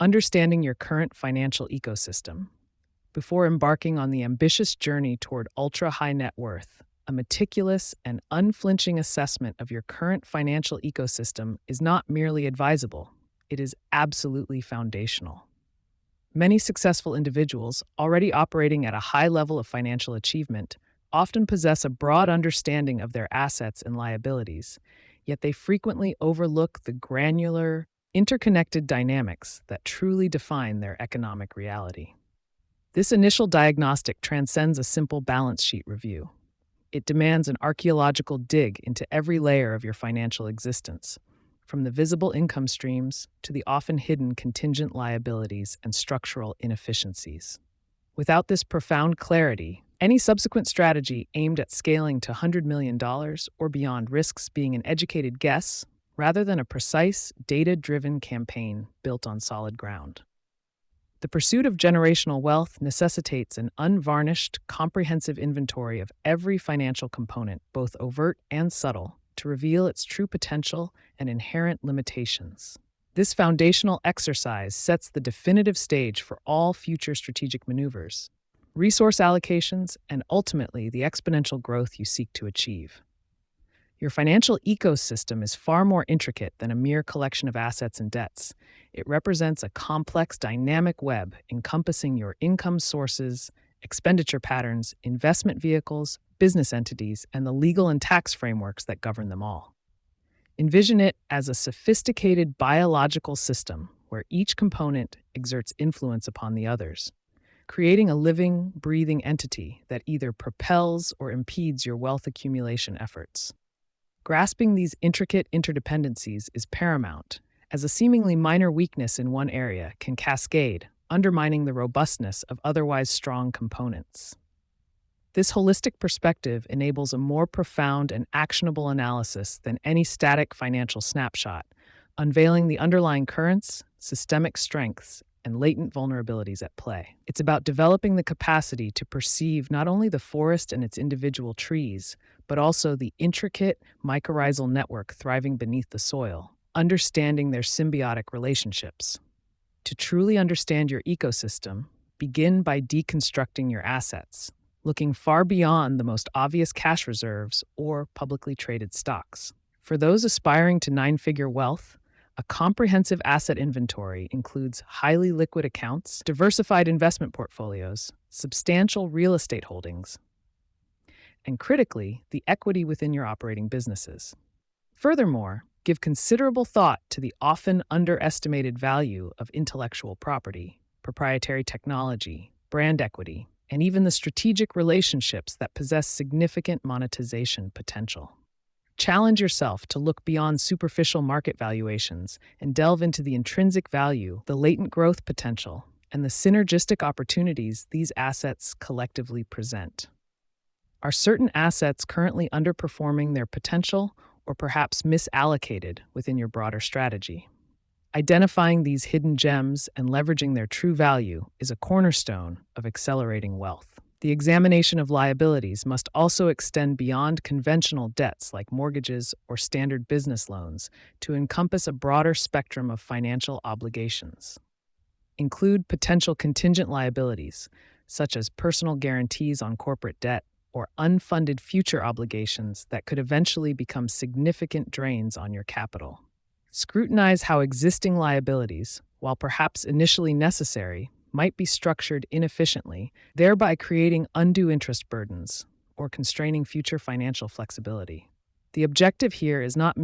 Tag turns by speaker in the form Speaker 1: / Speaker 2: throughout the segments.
Speaker 1: Understanding your current financial ecosystem. Before embarking on the ambitious journey toward ultra high net worth, a meticulous and unflinching assessment of your current financial ecosystem is not merely advisable, it is absolutely foundational. Many successful individuals, already operating at a high level of financial achievement, often possess a broad understanding of their assets and liabilities, yet they frequently overlook the granular, interconnected dynamics that truly define their economic reality. This initial diagnostic transcends a simple balance sheet review. It demands an archaeological dig into every layer of your financial existence, from the visible income streams to the often hidden contingent liabilities and structural inefficiencies. Without this profound clarity, any subsequent strategy aimed at scaling to $100 million or beyond risks being an educated guess rather than a precise, data-driven campaign built on solid ground. The pursuit of generational wealth necessitates an unvarnished, comprehensive inventory of every financial component, both overt and subtle, to reveal its true potential and inherent limitations. This foundational exercise sets the definitive stage for all future strategic maneuvers, resource allocations, and ultimately the exponential growth you seek to achieve. Your financial ecosystem is far more intricate than a mere collection of assets and debts. It represents a complex, dynamic web encompassing your income sources, expenditure patterns, investment vehicles, business entities, and the legal and tax frameworks that govern them all. Envision it as a sophisticated biological system where each component exerts influence upon the others, creating a living, breathing entity that either propels or impedes your wealth accumulation efforts. Grasping these intricate interdependencies is paramount, as a seemingly minor weakness in one area can cascade, undermining the robustness of otherwise strong components. This holistic perspective enables a more profound and actionable analysis than any static financial snapshot, unveiling the underlying currents, systemic strengths, and latent vulnerabilities at play. It's about developing the capacity to perceive not only the forest and its individual trees, but also the intricate mycorrhizal network thriving beneath the soil, understanding their symbiotic relationships. To truly understand your ecosystem, begin by deconstructing your assets, looking far beyond the most obvious cash reserves or publicly traded stocks. For those aspiring to nine-figure wealth, a comprehensive asset inventory includes highly liquid accounts, diversified investment portfolios, substantial real estate holdings, and critically, the equity within your operating businesses. Furthermore, give considerable thought to the often underestimated value of intellectual property, proprietary technology, brand equity, and even the strategic relationships that possess significant monetization potential. Challenge yourself to look beyond superficial market valuations and delve into the intrinsic value, the latent growth potential, and the synergistic opportunities these assets collectively present. Are certain assets currently underperforming their potential or perhaps misallocated within your broader strategy? Identifying these hidden gems and leveraging their true value is a cornerstone of accelerating wealth. The examination of liabilities must also extend beyond conventional debts like mortgages or standard business loans to encompass a broader spectrum of financial obligations. Include potential contingent liabilities, such as personal guarantees on corporate debt or unfunded future obligations that could eventually become significant drains on your capital. Scrutinize how existing liabilities, while perhaps initially necessary, might be structured inefficiently, thereby creating undue interest burdens or constraining future financial flexibility. The objective here is not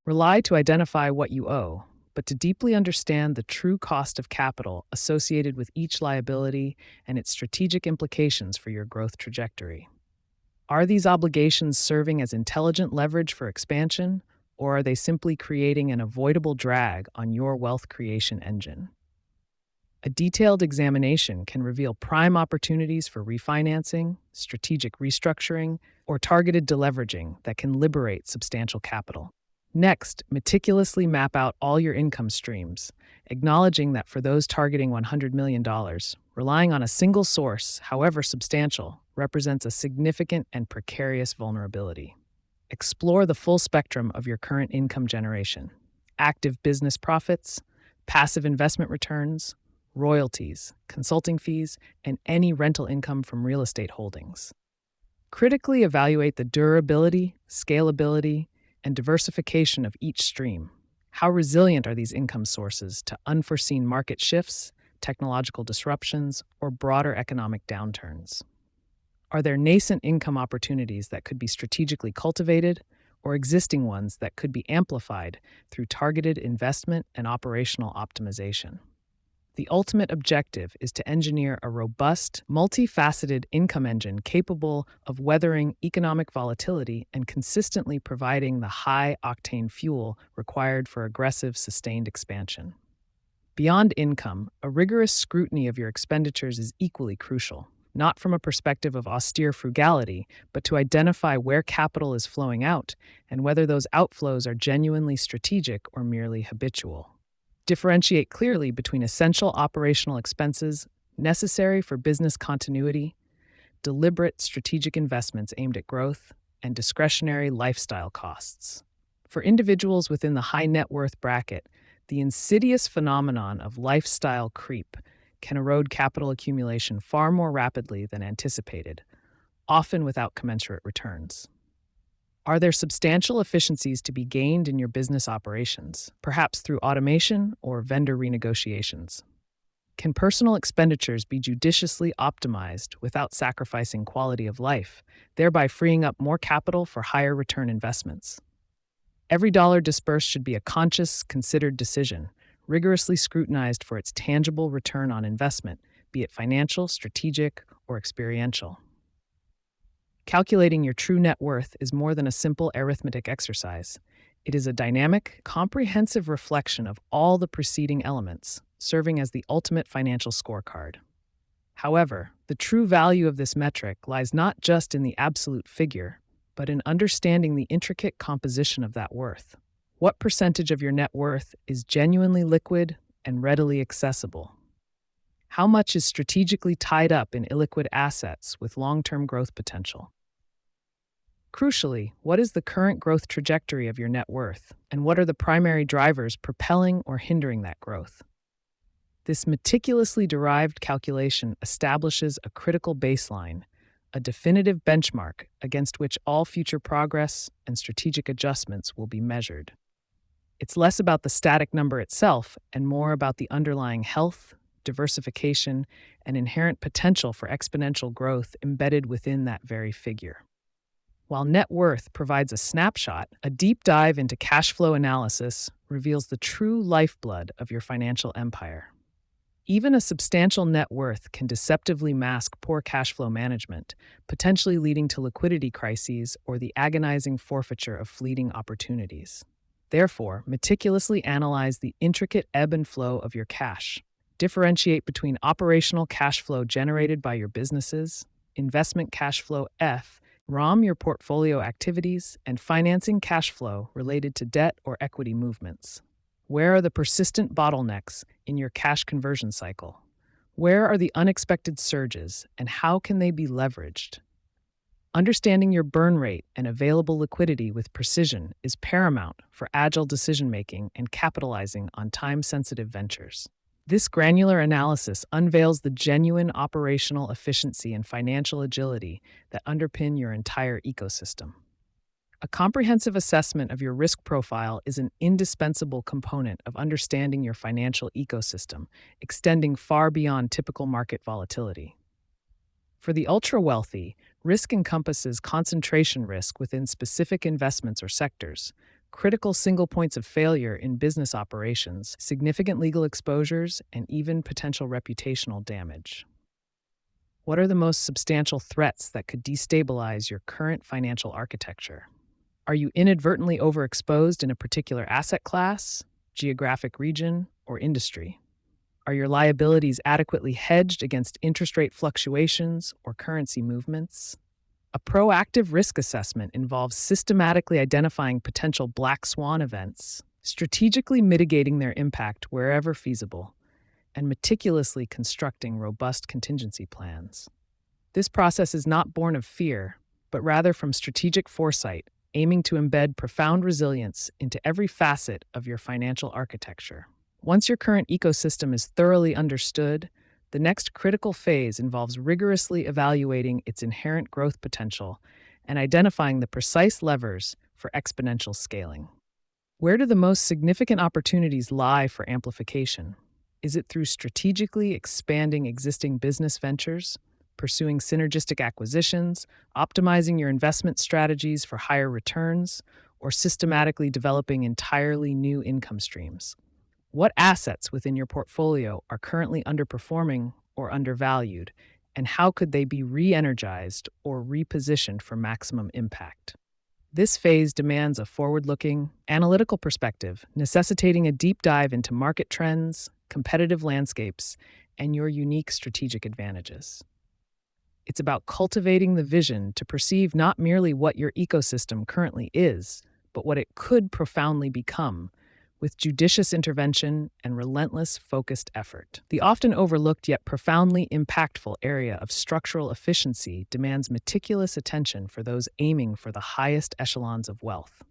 Speaker 1: rely to identify what you owe, but to deeply understand the true cost of capital associated with each liability and its strategic implications for your growth trajectory. Are these obligations serving as intelligent leverage for expansion, or are they simply creating an avoidable drag on your wealth creation engine? A detailed examination can reveal prime opportunities for refinancing, strategic restructuring, or targeted deleveraging that can liberate substantial capital. Next, meticulously map out all your income streams, acknowledging that for those targeting $100 million, relying on a single source, however substantial, represents a significant and precarious vulnerability. Explore the full spectrum of your current income generation: active business profits, passive investment returns, royalties, consulting fees, and any rental income from real estate holdings. Critically evaluate the durability, scalability, and diversification of each stream. How resilient are these income sources to unforeseen market shifts, technological disruptions, or broader economic downturns? Are there nascent income opportunities that could be strategically cultivated, or existing ones that could be amplified through targeted investment and operational optimization? The ultimate objective is to engineer a robust, multifaceted income engine capable of weathering economic volatility and consistently providing the high-octane fuel required for aggressive, sustained expansion. Beyond income, a rigorous scrutiny of your expenditures is equally crucial, not from a perspective of austere frugality, but to identify where capital is flowing out and whether those outflows are genuinely strategic or merely habitual. Differentiate clearly between essential operational expenses necessary for business continuity, deliberate strategic investments aimed at growth, and discretionary lifestyle costs. For individuals within the high net worth bracket, the insidious phenomenon of lifestyle creep can erode capital accumulation far more rapidly than anticipated, often without commensurate returns. Are there substantial efficiencies to be gained in your business operations, perhaps through automation or vendor renegotiations? Can personal expenditures be judiciously optimized without sacrificing quality of life, thereby freeing up more capital for higher return investments? Every dollar dispersed should be a conscious, considered decision, rigorously scrutinized for its tangible return on investment, be it financial, strategic, or experiential. Calculating your true net worth is more than a simple arithmetic exercise. It is a dynamic, comprehensive reflection of all the preceding elements, serving as the ultimate financial scorecard. However, the true value of this metric lies not just in the absolute figure, but in understanding the intricate composition of that worth. What percentage of your net worth is genuinely liquid and readily accessible? How much is strategically tied up in illiquid assets with long-term growth potential? Crucially, what is the current growth trajectory of your net worth, and what are the primary drivers propelling or hindering that growth? This meticulously derived calculation establishes a critical baseline, a definitive benchmark against which all future progress and strategic adjustments will be measured. It's less about the static number itself and more about the underlying health, diversification, and inherent potential for exponential growth embedded within that very figure. While net worth provides a snapshot, a deep dive into cash flow analysis reveals the true lifeblood of your financial empire. Even a substantial net worth can deceptively mask poor cash flow management, potentially leading to liquidity crises or the agonizing forfeiture of fleeting opportunities. Therefore, meticulously analyze the intricate ebb and flow of your cash. Differentiate between operational cash flow generated by your businesses, investment cash flow F, ROM your portfolio activities, and financing cash flow related to debt or equity movements. Where are the persistent bottlenecks in your cash conversion cycle? Where are the unexpected surges, and how can they be leveraged? Understanding your burn rate and available liquidity with precision is paramount for agile decision-making and capitalizing on time-sensitive ventures. This granular analysis unveils the genuine operational efficiency and financial agility that underpin your entire ecosystem. A comprehensive assessment of your risk profile is an indispensable component of understanding your financial ecosystem, extending far beyond typical market volatility. For the ultra-wealthy, risk encompasses concentration risk within specific investments or sectors, critical single points of failure in business operations, significant legal exposures, and even potential reputational damage. What are the most substantial threats that could destabilize your current financial architecture? Are you inadvertently overexposed in a particular asset class, geographic region, or industry? Are your liabilities adequately hedged against interest rate fluctuations or currency movements? A proactive risk assessment involves systematically identifying potential black swan events, strategically mitigating their impact wherever feasible, and meticulously constructing robust contingency plans. This process is not born of fear, but rather from strategic foresight, aiming to embed profound resilience into every facet of your financial architecture. Once your current ecosystem is thoroughly understood, the next critical phase involves rigorously evaluating its inherent growth potential and identifying the precise levers for exponential scaling. Where do the most significant opportunities lie for amplification? Is it through strategically expanding existing business ventures, pursuing synergistic acquisitions, optimizing your investment strategies for higher returns, or systematically developing entirely new income streams? What assets within your portfolio are currently underperforming or undervalued, and how could they be re energized or repositioned for maximum impact? This phase demands a forward looking, analytical perspective, necessitating a deep dive into market trends, competitive landscapes, and your unique strategic advantages. It's about cultivating the vision to perceive not merely what your ecosystem currently is, but what it could profoundly become, with judicious intervention and relentless focused effort. The often overlooked yet profoundly impactful area of structural efficiency demands meticulous attention for those aiming for the highest echelons of wealth.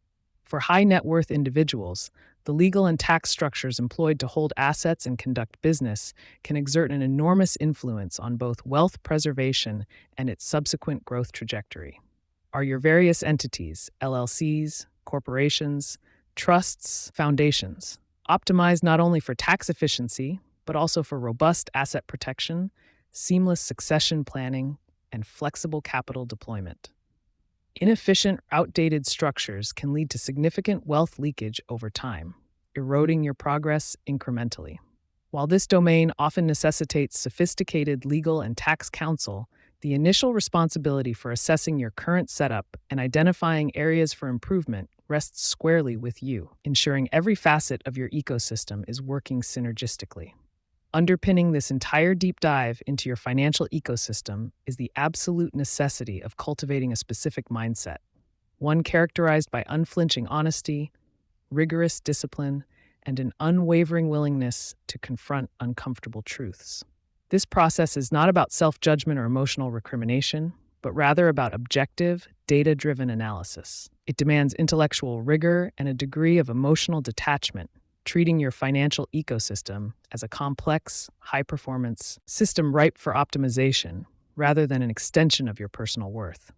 Speaker 1: For high net worth individuals, the legal and tax structures employed to hold assets and conduct business can exert an enormous influence on both wealth preservation and its subsequent growth trajectory. Are your various entities, LLCs, corporations, trusts, foundations, optimized not only for tax efficiency, but also for robust asset protection, seamless succession planning, and flexible capital deployment? Inefficient, outdated structures can lead to significant wealth leakage over time, eroding your progress incrementally. While this domain often necessitates sophisticated legal and tax counsel, the initial responsibility for assessing your current setup and identifying areas for improvement rests squarely with you, ensuring every facet of your ecosystem is working synergistically. Underpinning this entire deep dive into your financial ecosystem is the absolute necessity of cultivating a specific mindset, one characterized by unflinching honesty, rigorous discipline, and an unwavering willingness to confront uncomfortable truths. This process is not about self-judgment or emotional recrimination, but rather about objective, data-driven analysis. It demands intellectual rigor and a degree of emotional detachment, treating your financial ecosystem as a complex, high-performance system ripe for optimization rather than an extension of your personal worth.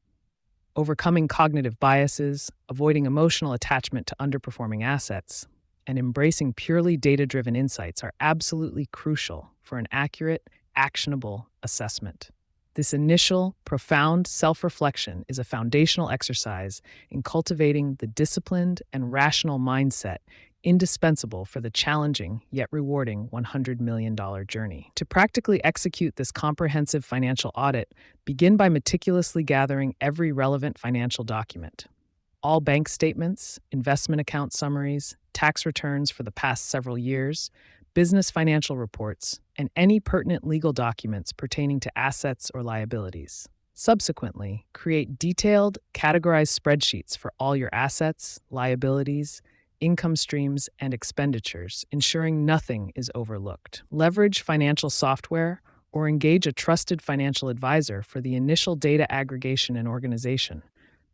Speaker 1: Overcoming cognitive biases, avoiding emotional attachment to underperforming assets, and embracing purely data-driven insights are absolutely crucial for an accurate, actionable assessment. This initial, profound self-reflection is a foundational exercise in cultivating the disciplined and rational mindset indispensable for the challenging yet rewarding $100 million journey. To practically execute this comprehensive financial audit, begin by meticulously gathering every relevant financial document. All bank statements, investment account summaries, tax returns for the past several years, business financial reports, and any pertinent legal documents pertaining to assets or liabilities. Subsequently, create detailed, categorized spreadsheets for all your assets, liabilities, income streams, and expenditures, ensuring nothing is overlooked. Leverage financial software or engage a trusted financial advisor for the initial data aggregation and organization.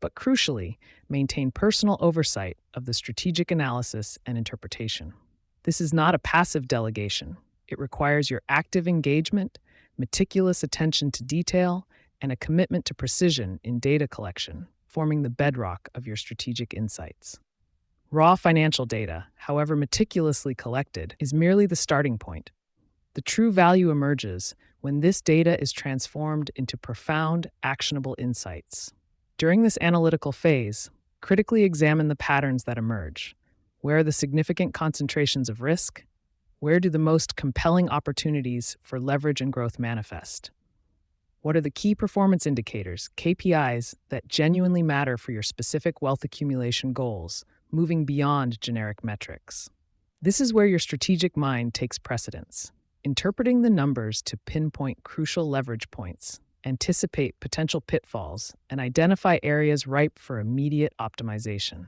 Speaker 1: But crucially, maintain personal oversight of the strategic analysis and interpretation. This is not a passive delegation. It requires your active engagement, meticulous attention to detail, and a commitment to precision in data collection, forming the bedrock of your strategic insights. Raw financial data, however meticulously collected, is merely the starting point. The true value emerges when this data is transformed into profound, actionable insights. During this analytical phase, critically examine the patterns that emerge. Where are the significant concentrations of risk? Where do the most compelling opportunities for leverage and growth manifest? What are the key performance indicators, KPIs, that genuinely matter for your specific wealth accumulation goals, moving beyond generic metrics? This is where your strategic mind takes precedence, interpreting the numbers to pinpoint crucial leverage points, anticipate potential pitfalls, and identify areas ripe for immediate optimization.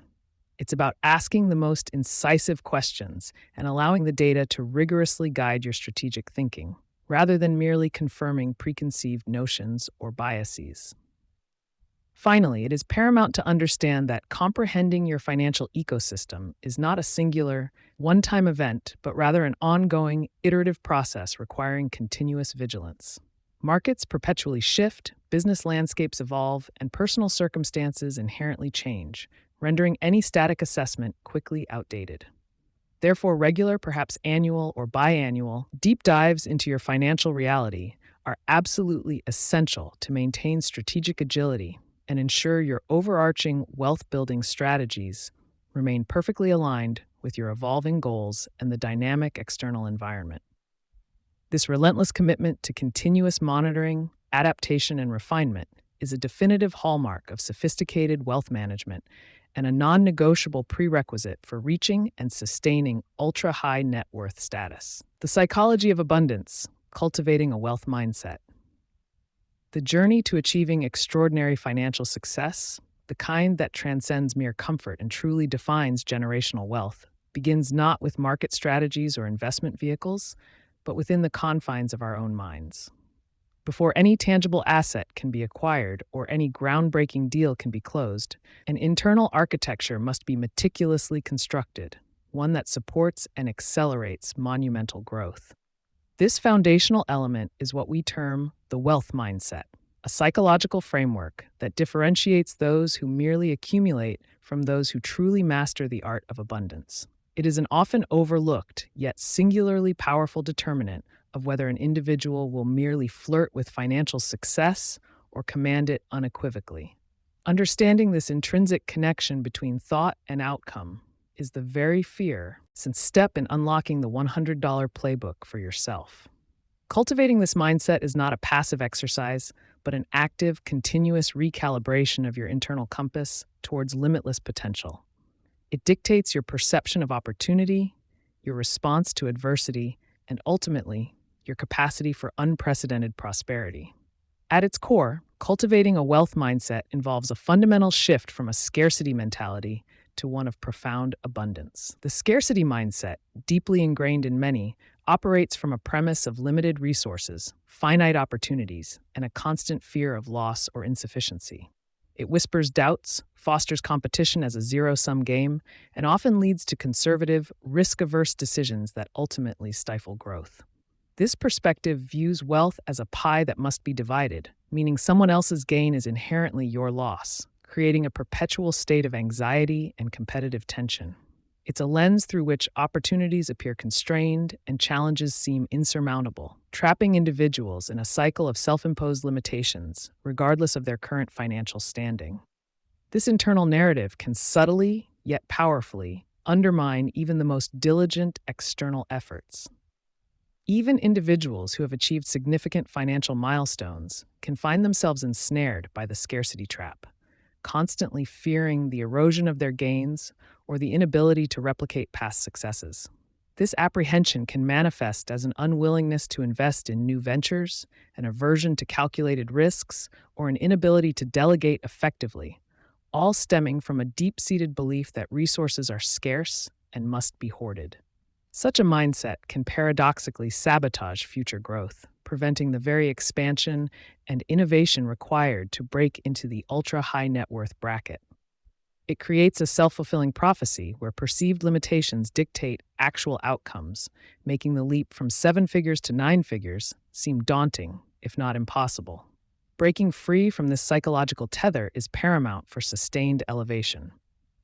Speaker 1: It's about asking the most incisive questions and allowing the data to rigorously guide your strategic thinking, rather than merely confirming preconceived notions or biases. Finally, it is paramount to understand that comprehending your financial ecosystem is not a singular, one time event, but rather an ongoing, iterative process requiring continuous vigilance. Markets perpetually shift, business landscapes evolve, and personal circumstances inherently change, rendering any static assessment quickly outdated. Therefore, regular, perhaps annual or biannual, deep dives into your financial reality are absolutely essential to maintain strategic agility and ensure your overarching wealth building strategies remain perfectly aligned with your evolving goals and the dynamic external environment. This relentless commitment to continuous monitoring, adaptation, and refinement is a definitive hallmark of sophisticated wealth management and a non negotiable prerequisite for reaching and sustaining ultra high net worth status. The psychology of abundance, cultivating a wealth mindset. The journey to achieving extraordinary financial success, the kind that transcends mere comfort and truly defines generational wealth, begins not with market strategies or investment vehicles, but within the confines of our own minds. Before any tangible asset can be acquired or any groundbreaking deal can be closed, an internal architecture must be meticulously constructed, one that supports and accelerates monumental growth. This foundational element is what we term the wealth mindset, a psychological framework that differentiates those who merely accumulate from those who truly master the art of abundance. It is an often overlooked, yet singularly powerful determinant of whether an individual will merely flirt with financial success or command it unequivocally. Understanding this intrinsic connection between thought and outcome is the very step in unlocking the $100 playbook for yourself. Cultivating this mindset is not a passive exercise, but an active, continuous recalibration of your internal compass towards limitless potential. It dictates your perception of opportunity, your response to adversity, and ultimately, your capacity for unprecedented prosperity. At its core, cultivating a wealth mindset involves a fundamental shift from a scarcity mentality to one of profound abundance. The scarcity mindset, deeply ingrained in many, operates from a premise of limited resources, finite opportunities, and a constant fear of loss or insufficiency. It whispers doubts, fosters competition as a zero-sum game, and often leads to conservative, risk-averse decisions that ultimately stifle growth. This perspective views wealth as a pie that must be divided, meaning someone else's gain is inherently your loss, creating a perpetual state of anxiety and competitive tension. It's a lens through which opportunities appear constrained and challenges seem insurmountable, trapping individuals in a cycle of self-imposed limitations, regardless of their current financial standing. This internal narrative can subtly, yet powerfully, undermine even the most diligent external efforts. Even individuals who have achieved significant financial milestones can find themselves ensnared by the scarcity trap, constantly fearing the erosion of their gains or the inability to replicate past successes. This apprehension can manifest as an unwillingness to invest in new ventures, an aversion to calculated risks, or an inability to delegate effectively, all stemming from a deep-seated belief that resources are scarce and must be hoarded. Such a mindset can paradoxically sabotage future growth, preventing the very expansion and innovation required to break into the ultra-high net worth bracket. It creates a self-fulfilling prophecy where perceived limitations dictate actual outcomes, making the leap from 7 figures to 9 figures seem daunting, if not impossible. Breaking free from this psychological tether is paramount for sustained elevation.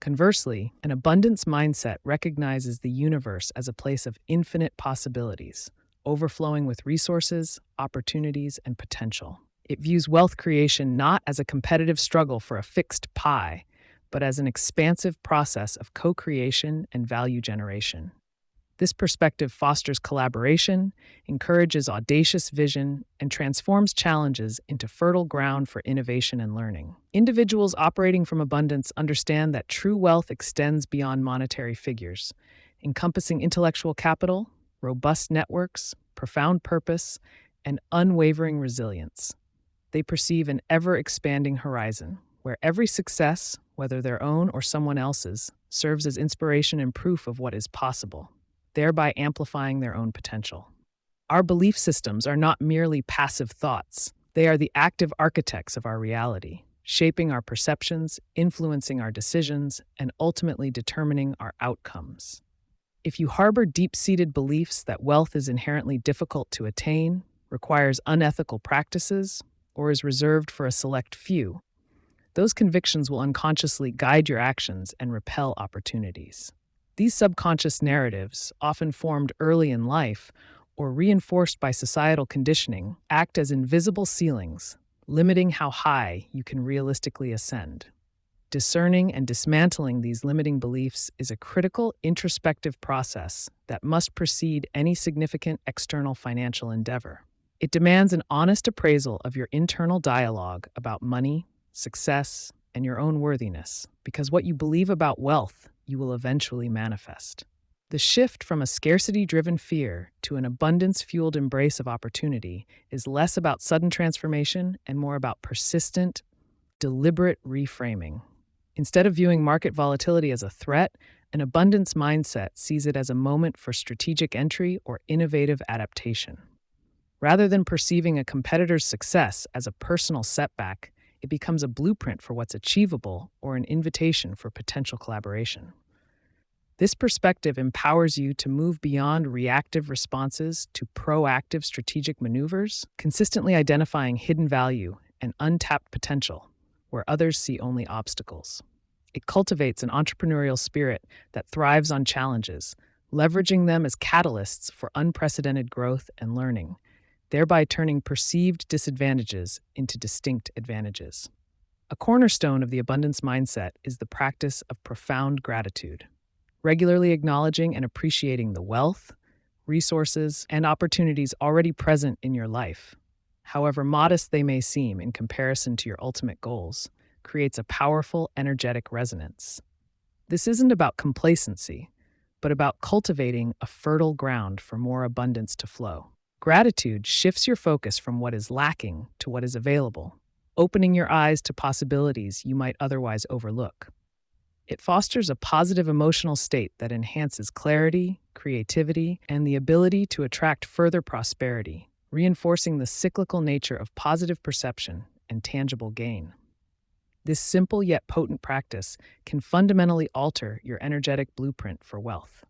Speaker 1: Conversely, an abundance mindset recognizes the universe as a place of infinite possibilities, overflowing with resources, opportunities, and potential. It views wealth creation not as a competitive struggle for a fixed pie, but as an expansive process of co-creation and value generation. This perspective fosters collaboration, encourages audacious vision, and transforms challenges into fertile ground for innovation and learning. Individuals operating from abundance understand that true wealth extends beyond monetary figures, encompassing intellectual capital, robust networks, profound purpose, and unwavering resilience. They perceive an ever-expanding horizon, where every success, whether their own or someone else's, serves as inspiration and proof of what is possible, thereby amplifying their own potential. Our belief systems are not merely passive thoughts, they are the active architects of our reality. shaping our perceptions, influencing our decisions, and ultimately determining our outcomes. If you harbor deep-seated beliefs that wealth is inherently difficult to attain, requires unethical practices, or is reserved for a select few, those convictions will unconsciously guide your actions and repel opportunities. These subconscious narratives, often formed early in life or reinforced by societal conditioning, act as invisible ceilings, limiting how high you can realistically ascend. Discerning and dismantling these limiting beliefs is a critical introspective process that must precede any significant external financial endeavor. It demands an honest appraisal of your internal dialogue about money, success, and your own worthiness, because what you believe about wealth, you will eventually manifest. The shift from a scarcity-driven fear to an abundance-fueled embrace of opportunity is less about sudden transformation and more about persistent, deliberate reframing. Instead of viewing market volatility as a threat, an abundance mindset sees it as a moment for strategic entry or innovative adaptation. Rather than perceiving a competitor's success as a personal setback, it becomes a blueprint for what's achievable or an invitation for potential collaboration. This perspective empowers you to move beyond reactive responses to proactive strategic maneuvers, consistently identifying hidden value and untapped potential where others see only obstacles. It cultivates an entrepreneurial spirit that thrives on challenges, leveraging them as catalysts for unprecedented growth and learning, thereby turning perceived disadvantages into distinct advantages. A cornerstone of the abundance mindset is the practice of profound gratitude, regularly acknowledging and appreciating the wealth, resources, and opportunities already present in your life, however modest they may seem in comparison to your ultimate goals, creates a powerful, energetic resonance. This isn't about complacency, but about cultivating a fertile ground for more abundance to flow. Gratitude shifts your focus from what is lacking to what is available, opening your eyes to possibilities you might otherwise overlook. It fosters a positive emotional state that enhances clarity, creativity, and the ability to attract further prosperity, reinforcing the cyclical nature of positive perception and tangible gain. This simple yet potent practice can fundamentally alter your energetic blueprint for wealth.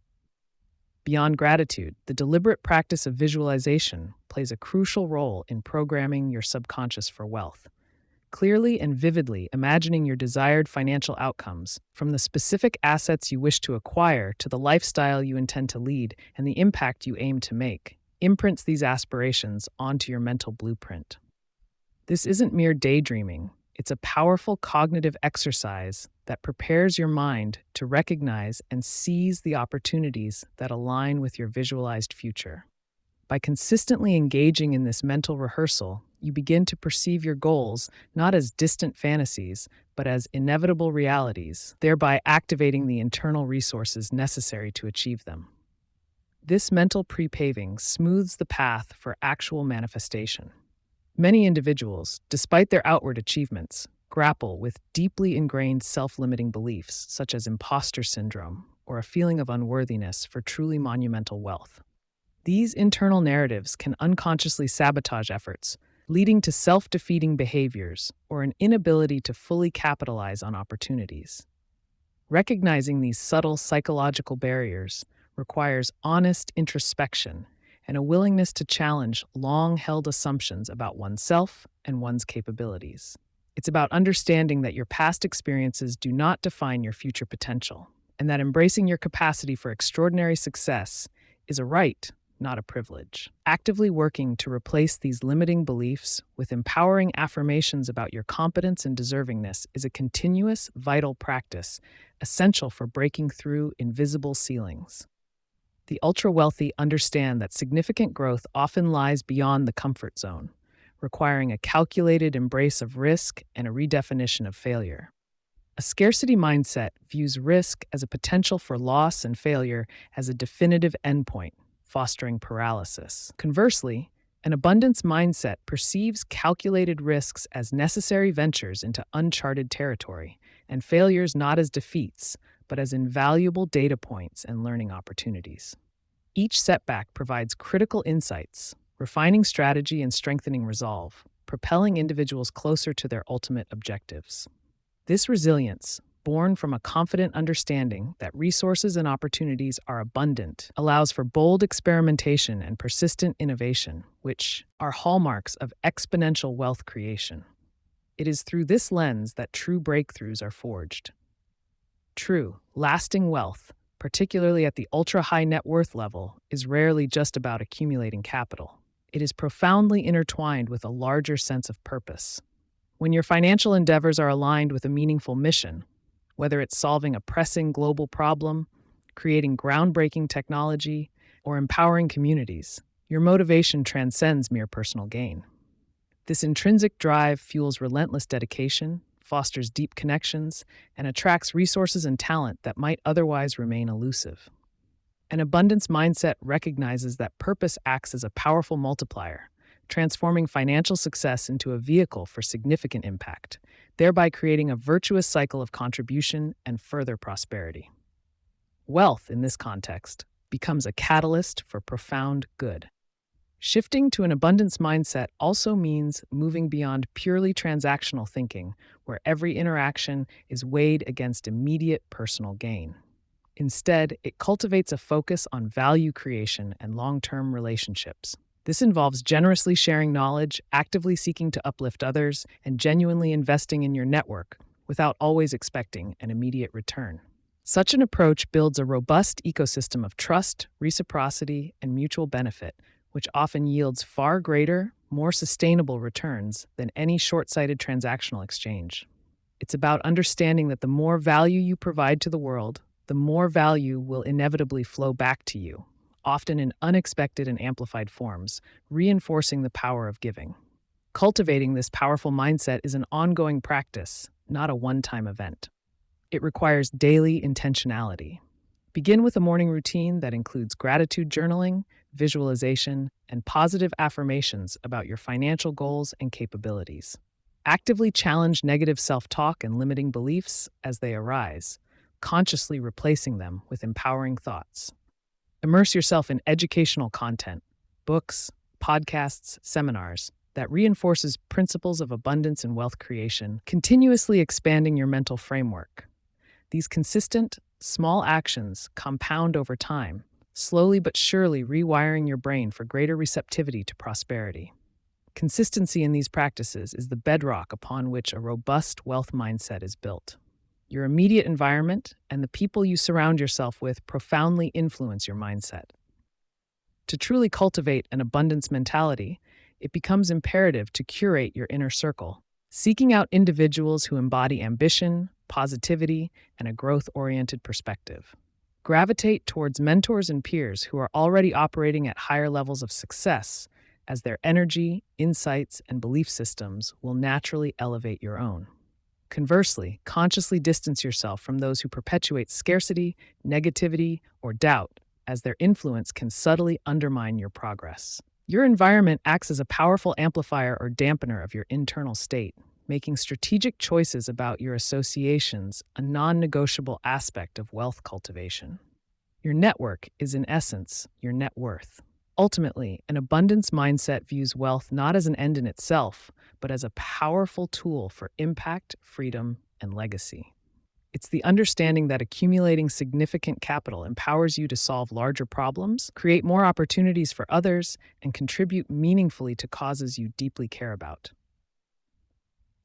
Speaker 1: Beyond gratitude, the deliberate practice of visualization plays a crucial role in programming your subconscious for wealth. Clearly and vividly imagining your desired financial outcomes, from the specific assets you wish to acquire to the lifestyle you intend to lead and the impact you aim to make, imprints these aspirations onto your mental blueprint. This isn't mere daydreaming. It's a powerful cognitive exercise that prepares your mind to recognize and seize the opportunities that align with your visualized future. By consistently engaging in this mental rehearsal, you begin to perceive your goals not as distant fantasies, but as inevitable realities, thereby activating the internal resources necessary to achieve them. This mental pre-paving smooths the path for actual manifestation. Many individuals, despite their outward achievements, grapple with deeply ingrained self-limiting beliefs such as imposter syndrome or a feeling of unworthiness for truly monumental wealth. These internal narratives can unconsciously sabotage efforts, leading to self-defeating behaviors or an inability to fully capitalize on opportunities. Recognizing these subtle psychological barriers requires honest introspection and a willingness to challenge long-held assumptions about oneself and one's capabilities. It's about understanding that your past experiences do not define your future potential, and that embracing your capacity for extraordinary success is a right, not a privilege. Actively working to replace these limiting beliefs with empowering affirmations about your competence and deservingness is a continuous, vital practice, essential for breaking through invisible ceilings. The ultra-wealthy understand that significant growth often lies beyond the comfort zone, requiring a calculated embrace of risk and a redefinition of failure. A scarcity mindset views risk as a potential for loss and failure as a definitive endpoint, fostering paralysis. Conversely, an abundance mindset perceives calculated risks as necessary ventures into uncharted territory, and failures not as defeats, but as invaluable data points and learning opportunities. Each setback provides critical insights, refining strategy and strengthening resolve, propelling individuals closer to their ultimate objectives. This resilience, born from a confident understanding that resources and opportunities are abundant, allows for bold experimentation and persistent innovation, which are hallmarks of exponential wealth creation. It is through this lens that true breakthroughs are forged. True, lasting wealth, particularly at the ultra-high net worth level, is rarely just about accumulating capital. It is profoundly intertwined with a larger sense of purpose. When your financial endeavors are aligned with a meaningful mission, whether it's solving a pressing global problem, creating groundbreaking technology, or empowering communities, your motivation transcends mere personal gain. This intrinsic drive fuels relentless dedication, fosters deep connections, and attracts resources and talent that might otherwise remain elusive. An abundance mindset recognizes that purpose acts as a powerful multiplier, transforming financial success into a vehicle for significant impact, thereby creating a virtuous cycle of contribution and further prosperity. Wealth, in this context, becomes a catalyst for profound good. Shifting to an abundance mindset also means moving beyond purely transactional thinking, where every interaction is weighed against immediate personal gain. Instead, it cultivates a focus on value creation and long-term relationships. This involves generously sharing knowledge, actively seeking to uplift others, and genuinely investing in your network without always expecting an immediate return. Such an approach builds a robust ecosystem of trust, reciprocity, and mutual benefit, which often yields far greater, more sustainable returns than any short-sighted transactional exchange. It's about understanding that the more value you provide to the world, the more value will inevitably flow back to you, often in unexpected and amplified forms, reinforcing the power of giving. Cultivating this powerful mindset is an ongoing practice, not a one-time event. It requires daily intentionality. Begin with a morning routine that includes gratitude journaling, visualization, and positive affirmations about your financial goals and capabilities. Actively challenge negative self-talk and limiting beliefs as they arise, consciously replacing them with empowering thoughts. Immerse yourself in educational content, books, podcasts, seminars that reinforces principles of abundance and wealth creation, continuously expanding your mental framework. These consistent, small actions compound over time, slowly but surely rewiring your brain for greater receptivity to prosperity. Consistency in these practices is the bedrock upon which a robust wealth mindset is built. Your immediate environment and the people you surround yourself with profoundly influence your mindset. To truly cultivate an abundance mentality, it becomes imperative to curate your inner circle, seeking out individuals who embody ambition, positivity, and a growth-oriented perspective. Gravitate towards mentors and peers who are already operating at higher levels of success, as their energy, insights, and belief systems will naturally elevate your own. Conversely, consciously distance yourself from those who perpetuate scarcity, negativity, or doubt, as their influence can subtly undermine your progress. Your environment acts as a powerful amplifier or dampener of your internal state, making strategic choices about your associations a non-negotiable aspect of wealth cultivation. Your network is, in essence, your net worth. Ultimately, an abundance mindset views wealth not as an end in itself, but as a powerful tool for impact, freedom, and legacy. It's the understanding that accumulating significant capital empowers you to solve larger problems, create more opportunities for others, and contribute meaningfully to causes you deeply care about.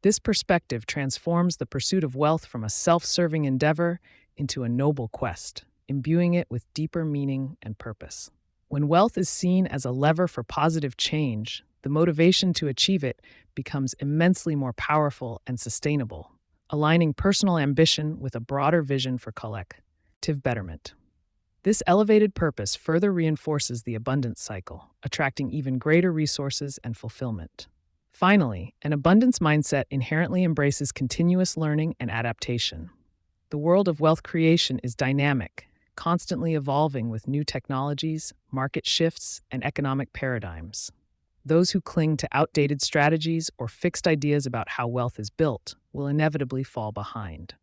Speaker 1: This perspective transforms the pursuit of wealth from a self-serving endeavor into a noble quest, imbuing it with deeper meaning and purpose. When wealth is seen as a lever for positive change, the motivation to achieve it becomes immensely more powerful and sustainable, aligning personal ambition with a broader vision for collective betterment. This elevated purpose further reinforces the abundance cycle, attracting even greater resources and fulfillment. Finally, an abundance mindset inherently embraces continuous learning and adaptation. The world of wealth creation is dynamic, constantly evolving with new technologies, market shifts, and economic paradigms. Those who cling to outdated strategies or fixed ideas about how wealth is built will inevitably fall behind.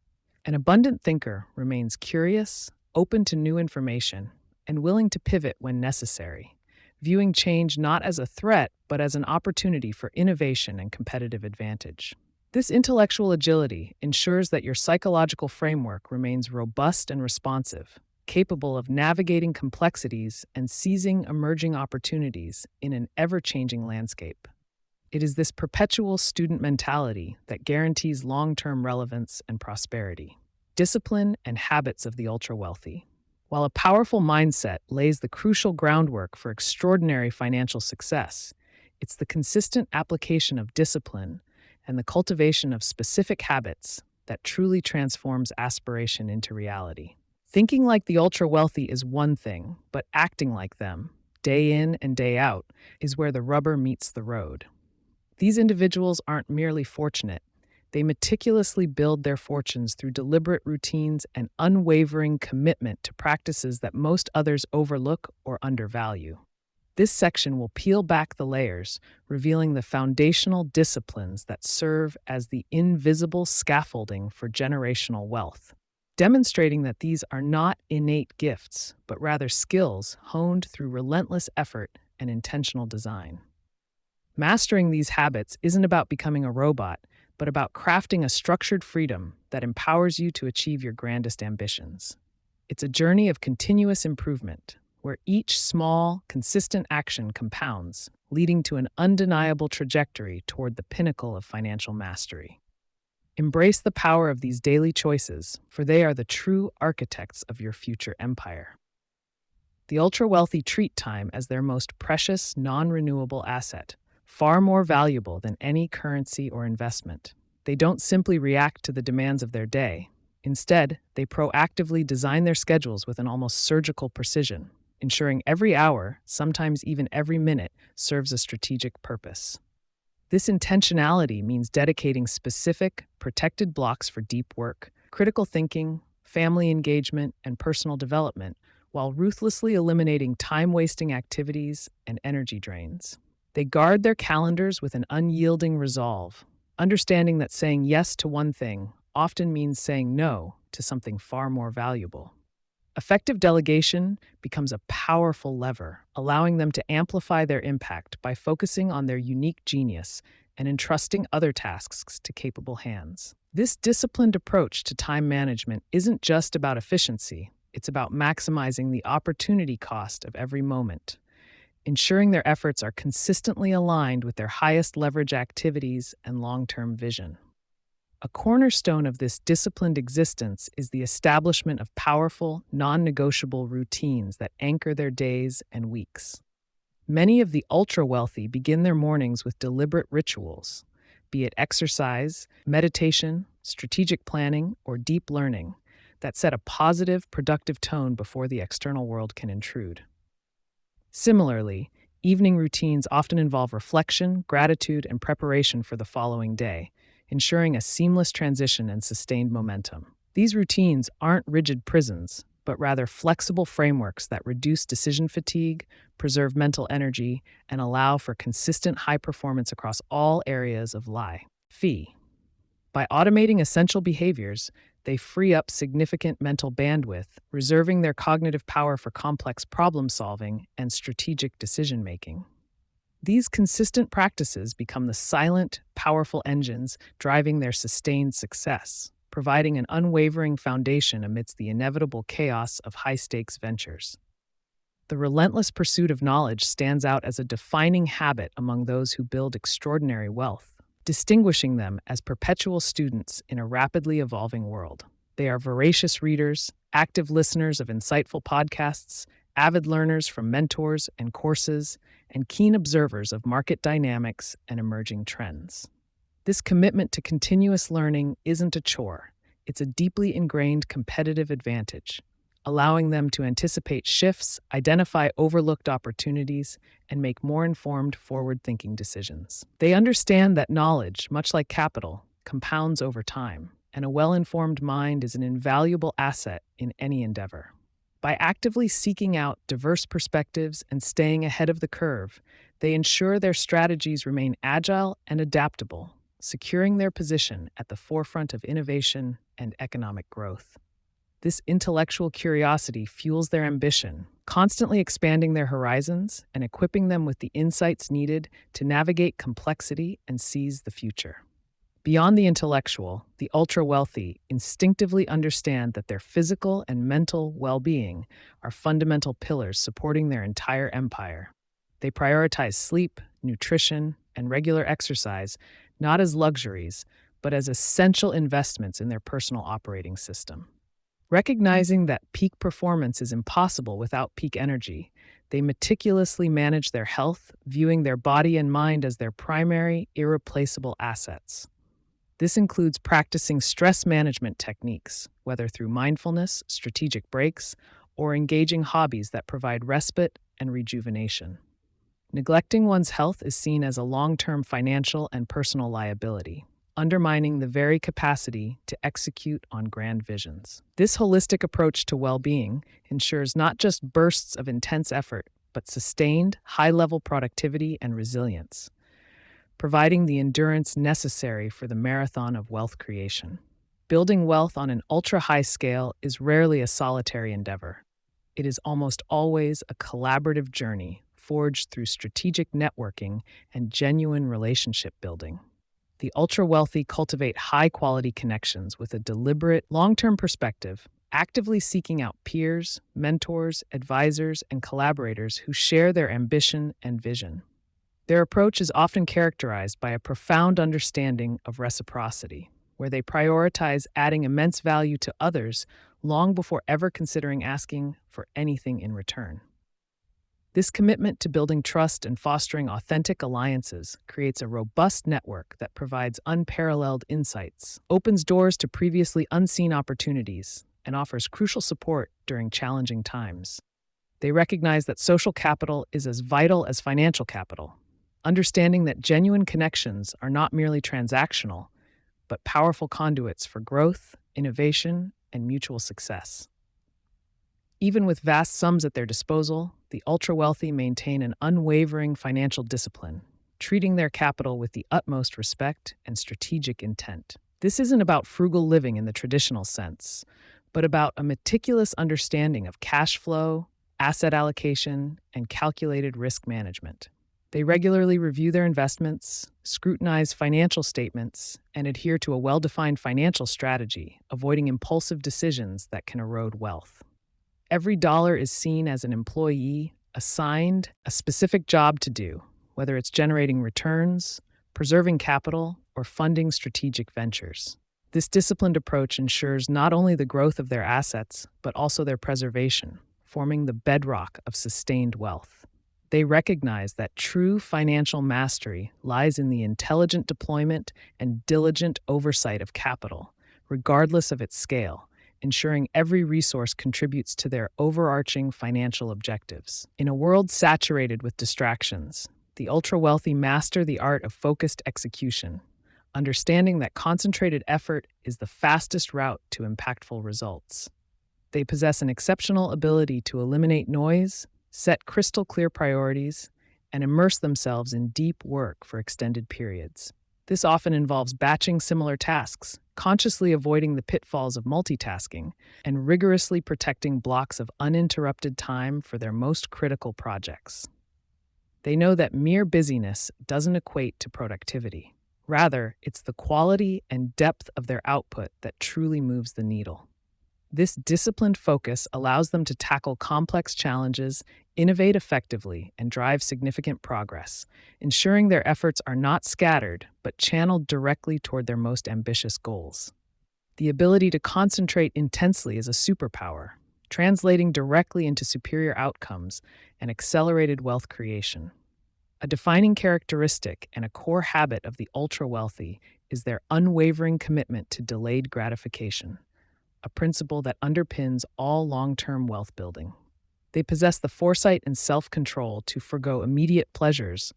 Speaker 1: An abundant thinker remains curious, open to new information, and willing to pivot when necessary, viewing change not as a threat, but as an opportunity for innovation and competitive advantage. This intellectual agility ensures that your psychological framework remains robust and responsive, capable of navigating complexities and seizing emerging opportunities in an ever-changing landscape. It is this perpetual student mentality that guarantees long-term relevance and prosperity. Discipline and habits of the ultra-wealthy. While a powerful mindset lays the crucial groundwork for extraordinary financial success, it's the consistent application of discipline and the cultivation of specific habits that truly transforms aspiration into reality. Thinking like the ultra-wealthy is one thing, but acting like them, day in and day out, is where the rubber meets the road. These individuals aren't merely fortunate. They meticulously build their fortunes through deliberate routines and unwavering commitment to practices that most others overlook or undervalue. This section will peel back the layers, revealing the foundational disciplines that serve as the invisible scaffolding for generational wealth, demonstrating that these are not innate gifts, but rather skills honed through relentless effort and intentional design. Mastering these habits isn't about becoming a robot, but about crafting a structured freedom that empowers you to achieve your grandest ambitions. It's a journey of continuous improvement, where each small, consistent action compounds, leading to an undeniable trajectory toward the pinnacle of financial mastery. Embrace the power of these daily choices, for they are the true architects of your future empire. The ultra-wealthy treat time as their most precious, non-renewable asset, far more valuable than any currency or investment. They don't simply react to the demands of their day. Instead, they proactively design their schedules with an almost surgical precision, ensuring every hour, sometimes even every minute, serves a strategic purpose. This intentionality means dedicating specific, protected blocks for deep work, critical thinking, family engagement, and personal development, while ruthlessly eliminating time-wasting activities and energy drains. They guard their calendars with an unyielding resolve, understanding that saying yes to one thing often means saying no to something far more valuable. Effective delegation becomes a powerful lever, allowing them to amplify their impact by focusing on their unique genius and entrusting other tasks to capable hands. This disciplined approach to time management isn't just about efficiency, it's about maximizing the opportunity cost of every moment, ensuring their efforts are consistently aligned with their highest leverage activities and long-term vision. A cornerstone of this disciplined existence is the establishment of powerful, non-negotiable routines that anchor their days and weeks. Many of the ultra-wealthy begin their mornings with deliberate rituals, be it exercise, meditation, strategic planning, or deep learning, that set a positive, productive tone before the external world can intrude. Similarly, evening routines often involve reflection, gratitude, and preparation for the following day, ensuring a seamless transition and sustained momentum. These routines aren't rigid prisons, but rather flexible frameworks that reduce decision fatigue, preserve mental energy, and allow for consistent high performance across all areas of life. By automating essential behaviors, they free up significant mental bandwidth, reserving their cognitive power for complex problem-solving and strategic decision-making. These consistent practices become the silent, powerful engines driving their sustained success, providing an unwavering foundation amidst the inevitable chaos of high-stakes ventures. The relentless pursuit of knowledge stands out as a defining habit among those who build extraordinary wealth, distinguishing them as perpetual students in a rapidly evolving world. They are voracious readers, active listeners of insightful podcasts, avid learners from mentors and courses, and keen observers of market dynamics and emerging trends. This commitment to continuous learning isn't a chore, it's a deeply ingrained competitive advantage, allowing them to anticipate shifts, identify overlooked opportunities, and make more informed, forward-thinking decisions. They understand that knowledge, much like capital, compounds over time, and a well-informed mind is an invaluable asset in any endeavor. By actively seeking out diverse perspectives and staying ahead of the curve, they ensure their strategies remain agile and adaptable, securing their position at the forefront of innovation and economic growth. This intellectual curiosity fuels their ambition, constantly expanding their horizons and equipping them with the insights needed to navigate complexity and seize the future. Beyond the intellectual, the ultra-wealthy instinctively understand that their physical and mental well-being are fundamental pillars supporting their entire empire. They prioritize sleep, nutrition, and regular exercise not as luxuries, but as essential investments in their personal operating system. Recognizing that peak performance is impossible without peak energy, they meticulously manage their health, viewing their body and mind as their primary, irreplaceable assets. This includes practicing stress management techniques, whether through mindfulness, strategic breaks, or engaging hobbies that provide respite and rejuvenation. Neglecting one's health is seen as a long-term financial and personal liability, undermining the very capacity to execute on grand visions. This holistic approach to well-being ensures not just bursts of intense effort, but sustained, high-level productivity and resilience, providing the endurance necessary for the marathon of wealth creation. Building wealth on an ultra-high scale is rarely a solitary endeavor. It is almost always a collaborative journey forged through strategic networking and genuine relationship building. The ultra-wealthy cultivate high-quality connections with a deliberate, long-term perspective, actively seeking out peers, mentors, advisors, and collaborators who share their ambition and vision. Their approach is often characterized by a profound understanding of reciprocity, where they prioritize adding immense value to others long before ever considering asking for anything in return. This commitment to building trust and fostering authentic alliances creates a robust network that provides unparalleled insights, opens doors to previously unseen opportunities, and offers crucial support during challenging times. They recognize that social capital is as vital as financial capital, understanding that genuine connections are not merely transactional, but powerful conduits for growth, innovation, and mutual success. Even with vast sums at their disposal, the ultra-wealthy maintain an unwavering financial discipline, treating their capital with the utmost respect and strategic intent. This isn't about frugal living in the traditional sense, but about a meticulous understanding of cash flow, asset allocation, and calculated risk management. They regularly review their investments, scrutinize financial statements, and adhere to a well-defined financial strategy, avoiding impulsive decisions that can erode wealth. Every dollar is seen as an employee assigned a specific job to do, whether it's generating returns, preserving capital, or funding strategic ventures. This disciplined approach ensures not only the growth of their assets, but also their preservation, forming the bedrock of sustained wealth. They recognize that true financial mastery lies in the intelligent deployment and diligent oversight of capital, regardless of its scale, ensuring every resource contributes to their overarching financial objectives. In a world saturated with distractions, the ultra-wealthy master the art of focused execution, understanding that concentrated effort is the fastest route to impactful results. They possess an exceptional ability to eliminate noise, set crystal-clear priorities, and immerse themselves in deep work for extended periods. This often involves batching similar tasks, consciously avoiding the pitfalls of multitasking, and rigorously protecting blocks of uninterrupted time for their most critical projects. They know that mere busyness doesn't equate to productivity. Rather, it's the quality and depth of their output that truly moves the needle. This disciplined focus allows them to tackle complex challenges, innovate effectively, and drive significant progress, ensuring their efforts are not scattered, but channeled directly toward their most ambitious goals. The ability to concentrate intensely is a superpower, translating directly into superior outcomes and accelerated wealth creation. A defining characteristic and a core habit of the ultra-wealthy is their unwavering commitment to delayed gratification, a principle that underpins all long-term wealth building. They possess the foresight and self-control to forego immediate pleasures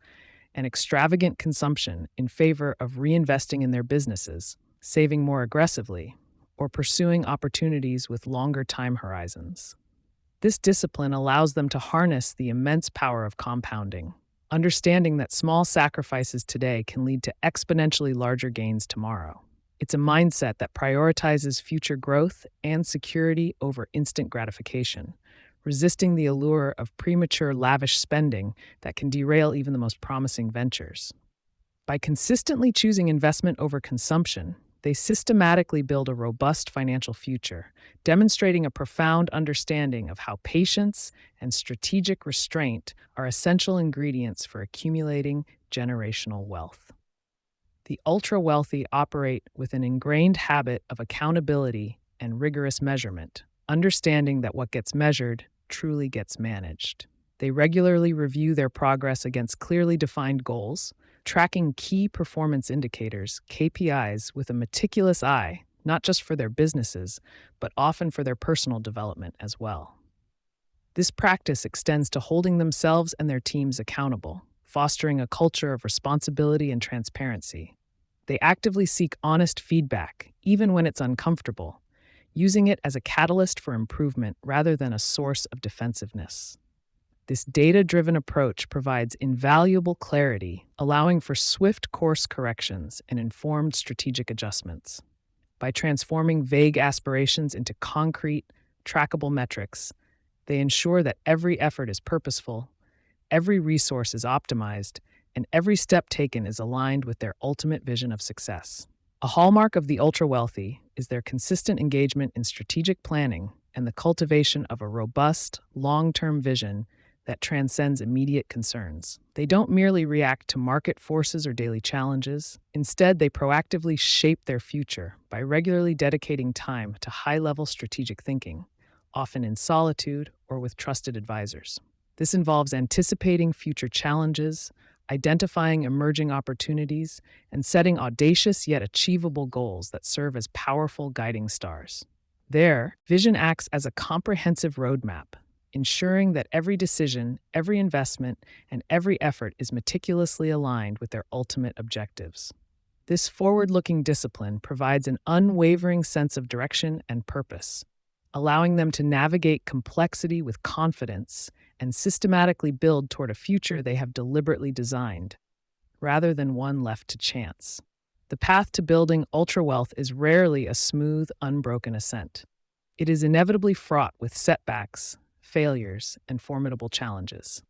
Speaker 1: and extravagant consumption in favor of reinvesting in their businesses, saving more aggressively, or pursuing opportunities with longer time horizons. This discipline allows them to harness the immense power of compounding, understanding that small sacrifices today can lead to exponentially larger gains tomorrow. It's a mindset that prioritizes future growth and security over instant gratification, resisting the allure of premature, lavish spending that can derail even the most promising ventures. By consistently choosing investment over consumption, they systematically build a robust financial future, demonstrating a profound understanding of how patience and strategic restraint are essential ingredients for accumulating generational wealth. The ultra wealthy operate with an ingrained habit of accountability and rigorous measurement, understanding that what gets measured truly gets managed. They regularly review their progress against clearly defined goals, tracking key performance indicators, KPIs, with a meticulous eye, not just for their businesses, but often for their personal development as well. This practice extends to holding themselves and their teams accountable, fostering a culture of responsibility and transparency. They actively seek honest feedback, even when it's uncomfortable, using it as a catalyst for improvement rather than a source of defensiveness. This data-driven approach provides invaluable clarity, allowing for swift course corrections and informed strategic adjustments. By transforming vague aspirations into concrete, trackable metrics, they ensure that every effort is purposeful, every resource is optimized, and every step taken is aligned with their ultimate vision of success. A hallmark of the ultra-wealthy is their consistent engagement in strategic planning and the cultivation of a robust, long-term vision that transcends immediate concerns. They don't merely react to market forces or daily challenges. Instead, they proactively shape their future by regularly dedicating time to high-level strategic thinking, often in solitude or with trusted advisors. This involves anticipating future challenges, identifying emerging opportunities, and setting audacious yet achievable goals that serve as powerful guiding stars. Their vision acts as a comprehensive roadmap, ensuring that every decision, every investment, and every effort is meticulously aligned with their ultimate objectives. This forward-looking discipline provides an unwavering sense of direction and purpose, allowing them to navigate complexity with confidence and systematically build toward a future they have deliberately designed, rather than one left to chance. The path to building ultra-wealth is rarely a smooth, unbroken ascent. It is inevitably fraught with setbacks, failures, and formidable challenges.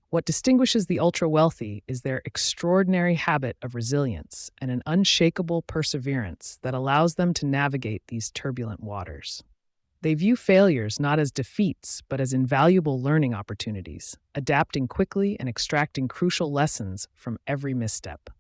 Speaker 1: What distinguishes the ultra-wealthy is their extraordinary habit of resilience and an unshakable perseverance that allows them to navigate these turbulent waters. They view failures not as defeats, but as invaluable learning opportunities, adapting quickly and extracting crucial lessons from every misstep.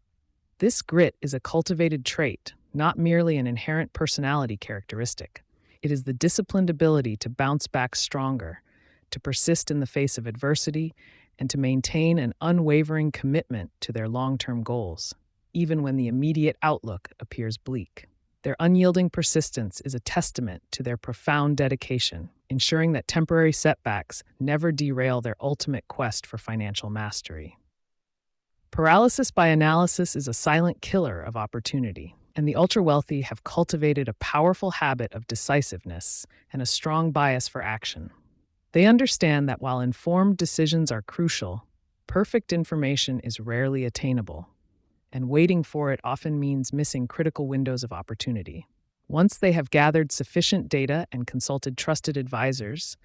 Speaker 1: This grit is a cultivated trait, not merely an inherent personality characteristic. It is the disciplined ability to bounce back stronger, to persist in the face of adversity, and to maintain an unwavering commitment to their long-term goals, even when the immediate outlook appears bleak. Their unyielding persistence is a testament to their profound dedication, ensuring that temporary setbacks never derail their ultimate quest for financial mastery. Paralysis by analysis is a silent killer of opportunity, and the ultra-wealthy have cultivated a powerful habit of decisiveness and a strong bias for action. They understand that while informed decisions are crucial, perfect information is rarely attainable, and waiting for it often means missing critical windows of opportunity. Once they have gathered sufficient data and consulted trusted advisors,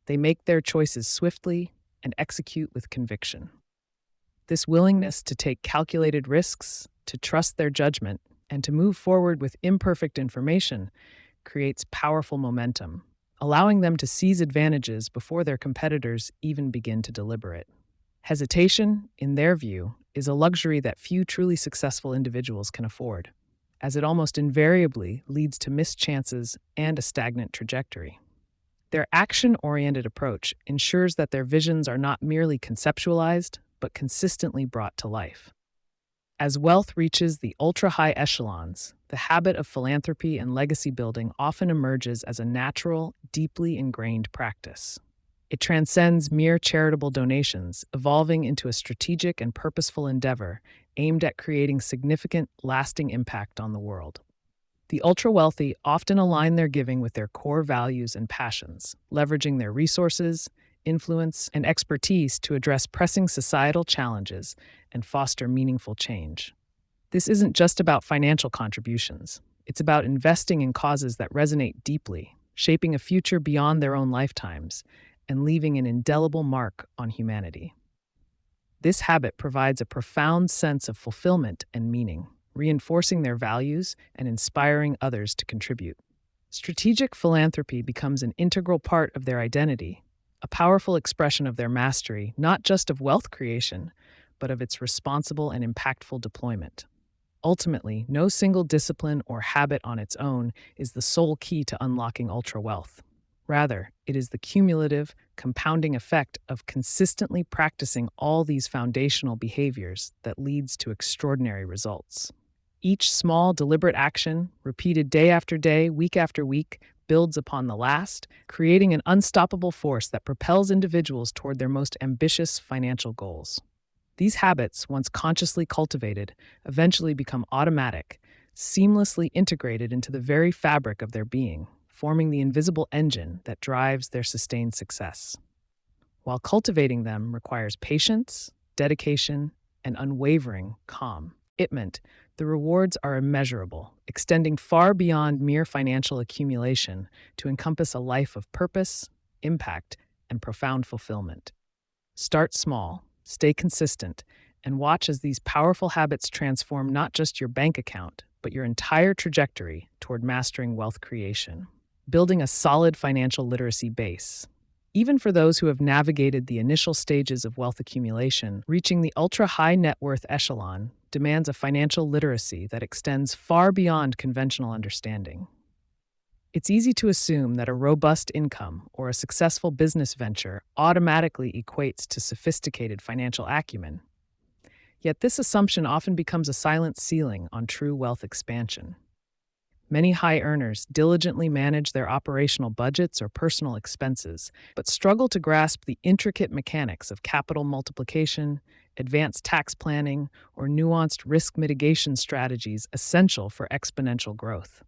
Speaker 1: they make their choices swiftly and execute with conviction. This willingness to take calculated risks, to trust their judgment, and to move forward with imperfect information creates powerful momentum, allowing them to seize advantages before their competitors even begin to deliberate. Hesitation, in their view, is a luxury that few truly successful individuals can afford, as it almost invariably leads to missed chances and a stagnant trajectory. Their action-oriented approach ensures that their visions are not merely conceptualized, but consistently brought to life. As wealth reaches the ultra-high echelons, the habit of philanthropy and legacy building often emerges as a natural, deeply ingrained practice. It transcends mere charitable donations, evolving into a strategic and purposeful endeavor aimed at creating significant, lasting impact on the world. The ultra-wealthy often align their giving with their core values and passions, leveraging their resources, influence, and expertise to address pressing societal challenges and foster meaningful change. This isn't just about financial contributions. It's about investing in causes that resonate deeply, shaping a future beyond their own lifetimes, and leaving an indelible mark on humanity. This habit provides a profound sense of fulfillment and meaning, reinforcing their values and inspiring others to contribute. Strategic philanthropy becomes an integral part of their identity, a powerful expression of their mastery not just of wealth creation, but of its responsible and impactful deployment. Ultimately, no single discipline or habit on its own is the sole key to unlocking ultra wealth. Rather, it is the cumulative, compounding effect of consistently practicing all these foundational behaviors that leads to extraordinary results. Each small, deliberate action, repeated day after day, week after week, builds upon the last, creating an unstoppable force that propels individuals toward their most ambitious financial goals. These habits, once consciously cultivated, eventually become automatic, seamlessly integrated into the very fabric of their being, forming the invisible engine that drives their sustained success. While cultivating them requires patience, dedication, and unwavering commitment, the rewards are immeasurable, extending far beyond mere financial accumulation to encompass a life of purpose, impact, and profound fulfillment. Start small, stay consistent, and watch as these powerful habits transform not just your bank account, but your entire trajectory toward mastering wealth creation. Building a solid financial literacy base. Even for those who have navigated the initial stages of wealth accumulation, reaching the ultra-high net worth echelon demands a financial literacy that extends far beyond conventional understanding. It's easy to assume that a robust income or a successful business venture automatically equates to sophisticated financial acumen. Yet this assumption often becomes a silent ceiling on true wealth expansion. Many high earners diligently manage their operational budgets or personal expenses, but struggle to grasp the intricate mechanics of capital multiplication, advanced tax planning, or nuanced risk mitigation strategies essential for exponential growth.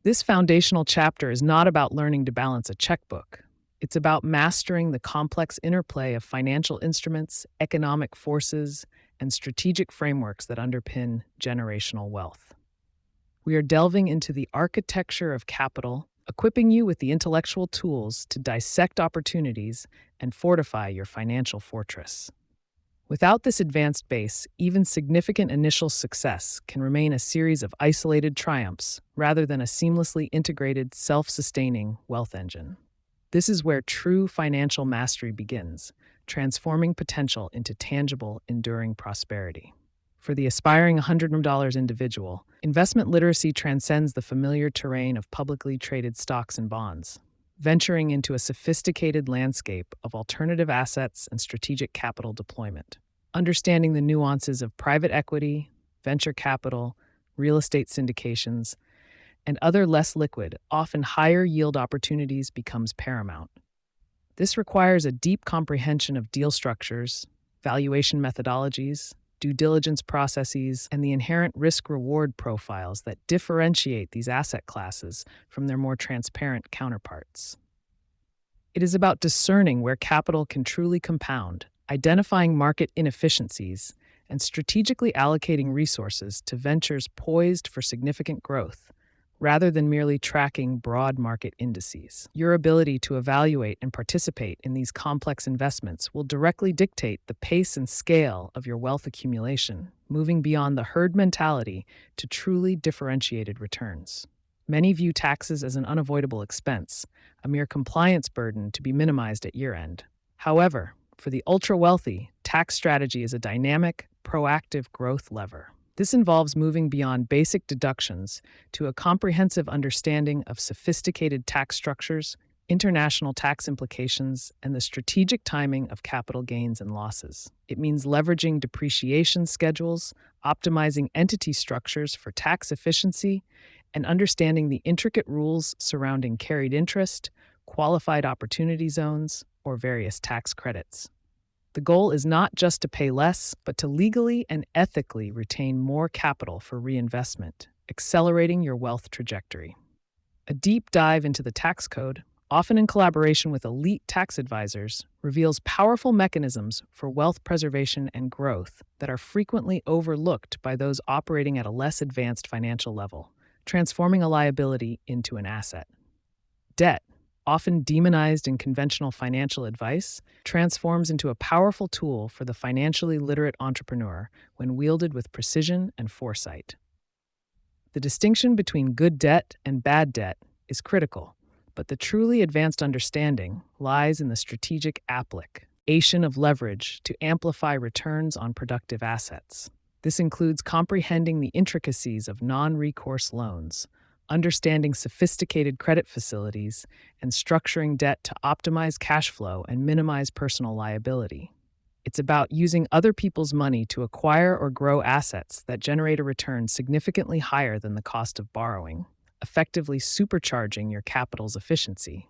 Speaker 1: This foundational chapter is not about learning to balance a checkbook. It's about mastering the complex interplay of financial instruments, economic forces, and strategic frameworks that underpin generational wealth. We are delving into the architecture of capital, equipping you with the intellectual tools to dissect opportunities and fortify your financial fortress. Without this advanced base, even significant initial success can remain a series of isolated triumphs rather than a seamlessly integrated, self-sustaining wealth engine. This is where true financial mastery begins, transforming potential into tangible, enduring prosperity. For the aspiring $100M individual, investment literacy transcends the familiar terrain of publicly traded stocks and bonds, venturing into a sophisticated landscape of alternative assets and strategic capital deployment. Understanding the nuances of private equity, venture capital, real estate syndications, and other less liquid, often higher yield opportunities becomes paramount. This requires a deep comprehension of deal structures, valuation methodologies, due diligence processes, and the inherent risk-reward profiles that differentiate these asset classes from their more transparent counterparts. It is about discerning where capital can truly compound, identifying market inefficiencies, and strategically allocating resources to ventures poised for significant growth, rather than merely tracking broad market indices. Your ability to evaluate and participate in these complex investments will directly dictate the pace and scale of your wealth accumulation, moving beyond the herd mentality to truly differentiated returns. Many view taxes as an unavoidable expense, a mere compliance burden to be minimized at year-end. However, for the ultra-wealthy, tax strategy is a dynamic, proactive growth lever. This involves moving beyond basic deductions to a comprehensive understanding of sophisticated tax structures, international tax implications, and the strategic timing of capital gains and losses. It means leveraging depreciation schedules, optimizing entity structures for tax efficiency, and understanding the intricate rules surrounding carried interest, qualified opportunity zones, or various tax credits. The goal is not just to pay less, but to legally and ethically retain more capital for reinvestment, accelerating your wealth trajectory. A deep dive into the tax code, often in collaboration with elite tax advisors, reveals powerful mechanisms for wealth preservation and growth that are frequently overlooked by those operating at a less advanced financial level, transforming a liability into an asset. Debt, often demonized in conventional financial advice, transforms into a powerful tool for the financially literate entrepreneur when wielded with precision and foresight. The distinction between good debt and bad debt is critical, but the truly advanced understanding lies in the strategic application of leverage to amplify returns on productive assets. This includes comprehending the intricacies of non-recourse loans, understanding sophisticated credit facilities, and structuring debt to optimize cash flow and minimize personal liability. It's about using other people's money to acquire or grow assets that generate a return significantly higher than the cost of borrowing, effectively supercharging your capital's efficiency.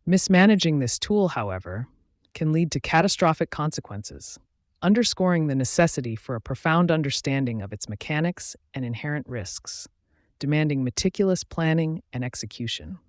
Speaker 1: Mismanaging this tool, however, can lead to catastrophic consequences, underscoring the necessity for a profound understanding of its mechanics and inherent risks, demanding meticulous planning and execution.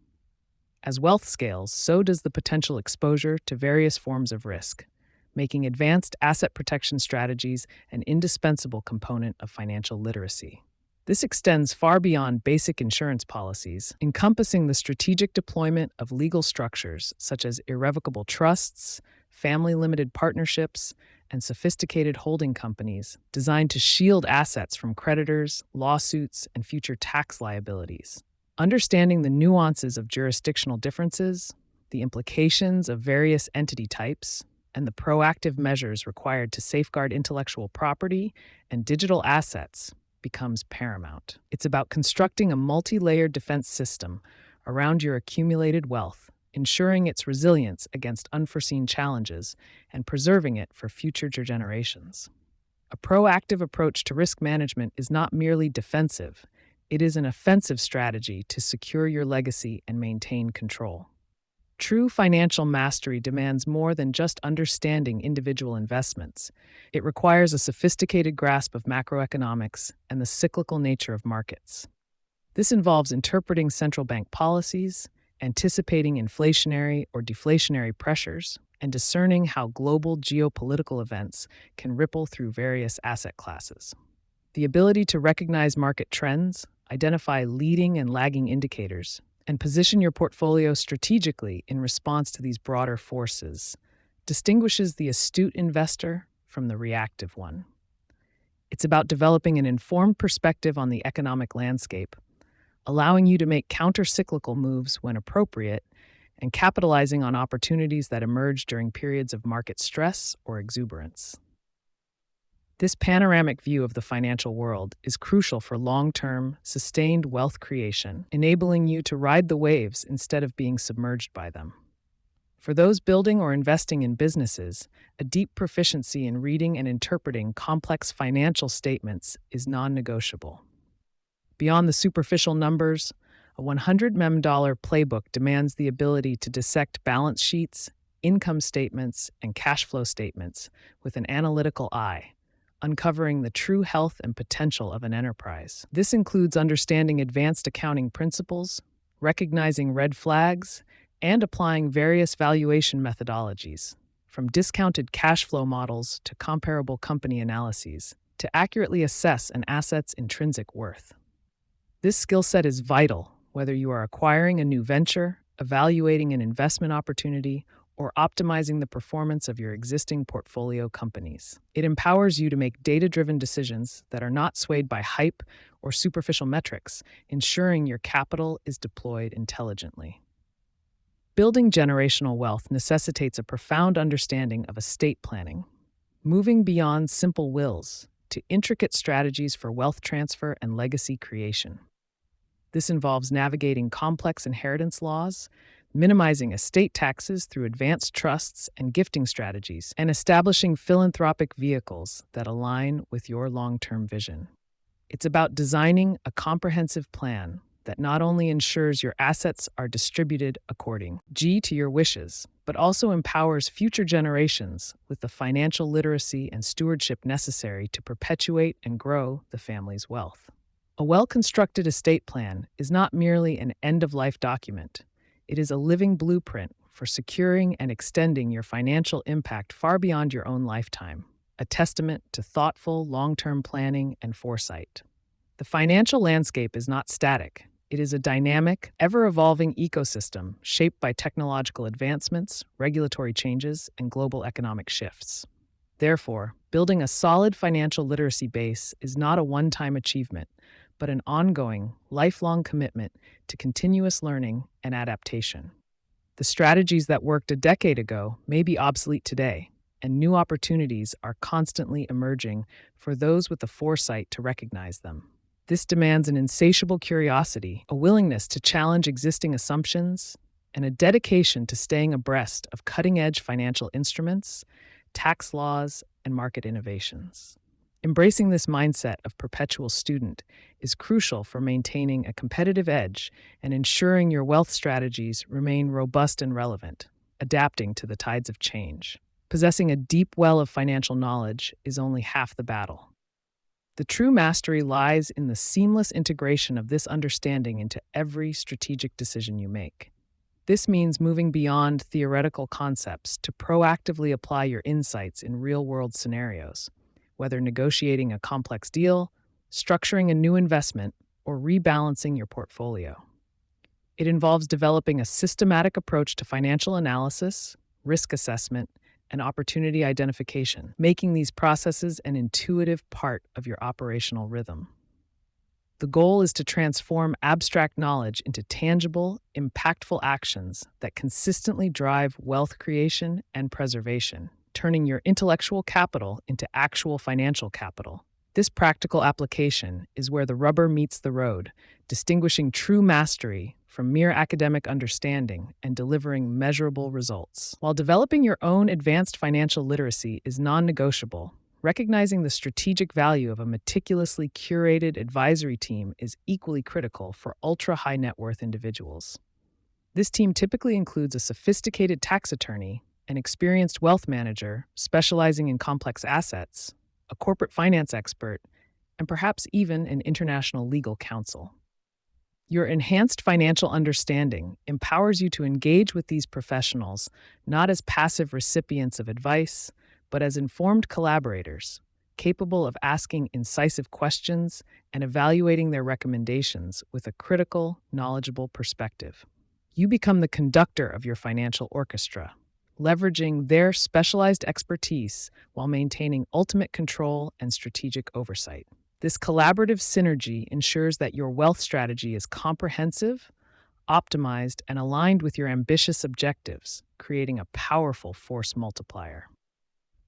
Speaker 1: As wealth scales, so does the potential exposure to various forms of risk, making advanced asset protection strategies an indispensable component of financial literacy. This extends far beyond basic insurance policies, encompassing the strategic deployment of legal structures such as irrevocable trusts, family-limited partnerships, and sophisticated holding companies designed to shield assets from creditors, lawsuits, and future tax liabilities. Understanding the nuances of jurisdictional differences, the implications of various entity types, and the proactive measures required to safeguard intellectual property and digital assets becomes paramount. It's about constructing a multi-layered defense system around your accumulated wealth, ensuring its resilience against unforeseen challenges and preserving it for future generations. A proactive approach to risk management is not merely defensive, it is an offensive strategy to secure your legacy and maintain control. True financial mastery demands more than just understanding individual investments. It requires a sophisticated grasp of macroeconomics and the cyclical nature of markets. This involves interpreting central bank policies, anticipating inflationary or deflationary pressures, and discerning how global geopolitical events can ripple through various asset classes. The ability to recognize market trends, identify leading and lagging indicators, and position your portfolio strategically in response to these broader forces distinguishes the astute investor from the reactive one. It's about developing an informed perspective on the economic landscape, allowing you to make counter-cyclical moves when appropriate, and capitalizing on opportunities that emerge during periods of market stress or exuberance. This panoramic view of the financial world is crucial for long-term, sustained wealth creation, enabling you to ride the waves instead of being submerged by them. For those building or investing in businesses, a deep proficiency in reading and interpreting complex financial statements is non-negotiable. Beyond the superficial numbers, a 100M Playbook demands the ability to dissect balance sheets, income statements, and cash flow statements with an analytical eye, uncovering the true health and potential of an enterprise. This includes understanding advanced accounting principles, recognizing red flags, and applying various valuation methodologies, from discounted cash flow models to comparable company analyses, to accurately assess an asset's intrinsic worth. This skill set is vital whether you are acquiring a new venture, evaluating an investment opportunity, or optimizing the performance of your existing portfolio companies. It empowers you to make data-driven decisions that are not swayed by hype or superficial metrics, ensuring your capital is deployed intelligently. Building generational wealth necessitates a profound understanding of estate planning, moving beyond simple wills to intricate strategies for wealth transfer and legacy creation. This involves navigating complex inheritance laws, minimizing estate taxes through advanced trusts and gifting strategies, and establishing philanthropic vehicles that align with your long-term vision. It's about designing a comprehensive plan that not only ensures your assets are distributed according to your wishes, but also empowers future generations with the financial literacy and stewardship necessary to perpetuate and grow the family's wealth. A well-constructed estate plan is not merely an end-of-life document. It is a living blueprint for securing and extending your financial impact far beyond your own lifetime, a testament to thoughtful, long-term planning and foresight. The financial landscape is not static. It is a dynamic, ever-evolving ecosystem shaped by technological advancements, regulatory changes, and global economic shifts. Therefore, building a solid financial literacy base is not a one-time achievement, but an ongoing, lifelong commitment to continuous learning and adaptation. The strategies that worked a decade ago may be obsolete today, and new opportunities are constantly emerging for those with the foresight to recognize them. This demands an insatiable curiosity, a willingness to challenge existing assumptions, and a dedication to staying abreast of cutting-edge financial instruments, tax laws, and market innovations. Embracing this mindset of perpetual student is crucial for maintaining a competitive edge and ensuring your wealth strategies remain robust and relevant, adapting to the tides of change. Possessing a deep well of financial knowledge is only half the battle. The true mastery lies in the seamless integration of this understanding into every strategic decision you make. This means moving beyond theoretical concepts to proactively apply your insights in real-world scenarios, whether negotiating a complex deal, structuring a new investment, or rebalancing your portfolio. It involves developing a systematic approach to financial analysis, risk assessment, and opportunity identification, making these processes an intuitive part of your operational rhythm. The goal is to transform abstract knowledge into tangible, impactful actions that consistently drive wealth creation and preservation, turning your intellectual capital into actual financial capital. This practical application is where the rubber meets the road, distinguishing true mastery from mere academic understanding and delivering measurable results. While developing your own advanced financial literacy is non-negotiable, recognizing the strategic value of a meticulously curated advisory team is equally critical for ultra-high net worth individuals. This team typically includes a sophisticated tax attorney, an experienced wealth manager specializing in complex assets, a corporate finance expert, and perhaps even an international legal counsel. Your enhanced financial understanding empowers you to engage with these professionals not as passive recipients of advice, but as informed collaborators, capable of asking incisive questions and evaluating their recommendations with a critical, knowledgeable perspective. You become the conductor of your financial orchestra, leveraging their specialized expertise while maintaining ultimate control and strategic oversight. This collaborative synergy ensures that your wealth strategy is comprehensive, optimized, and aligned with your ambitious objectives, creating a powerful force multiplier.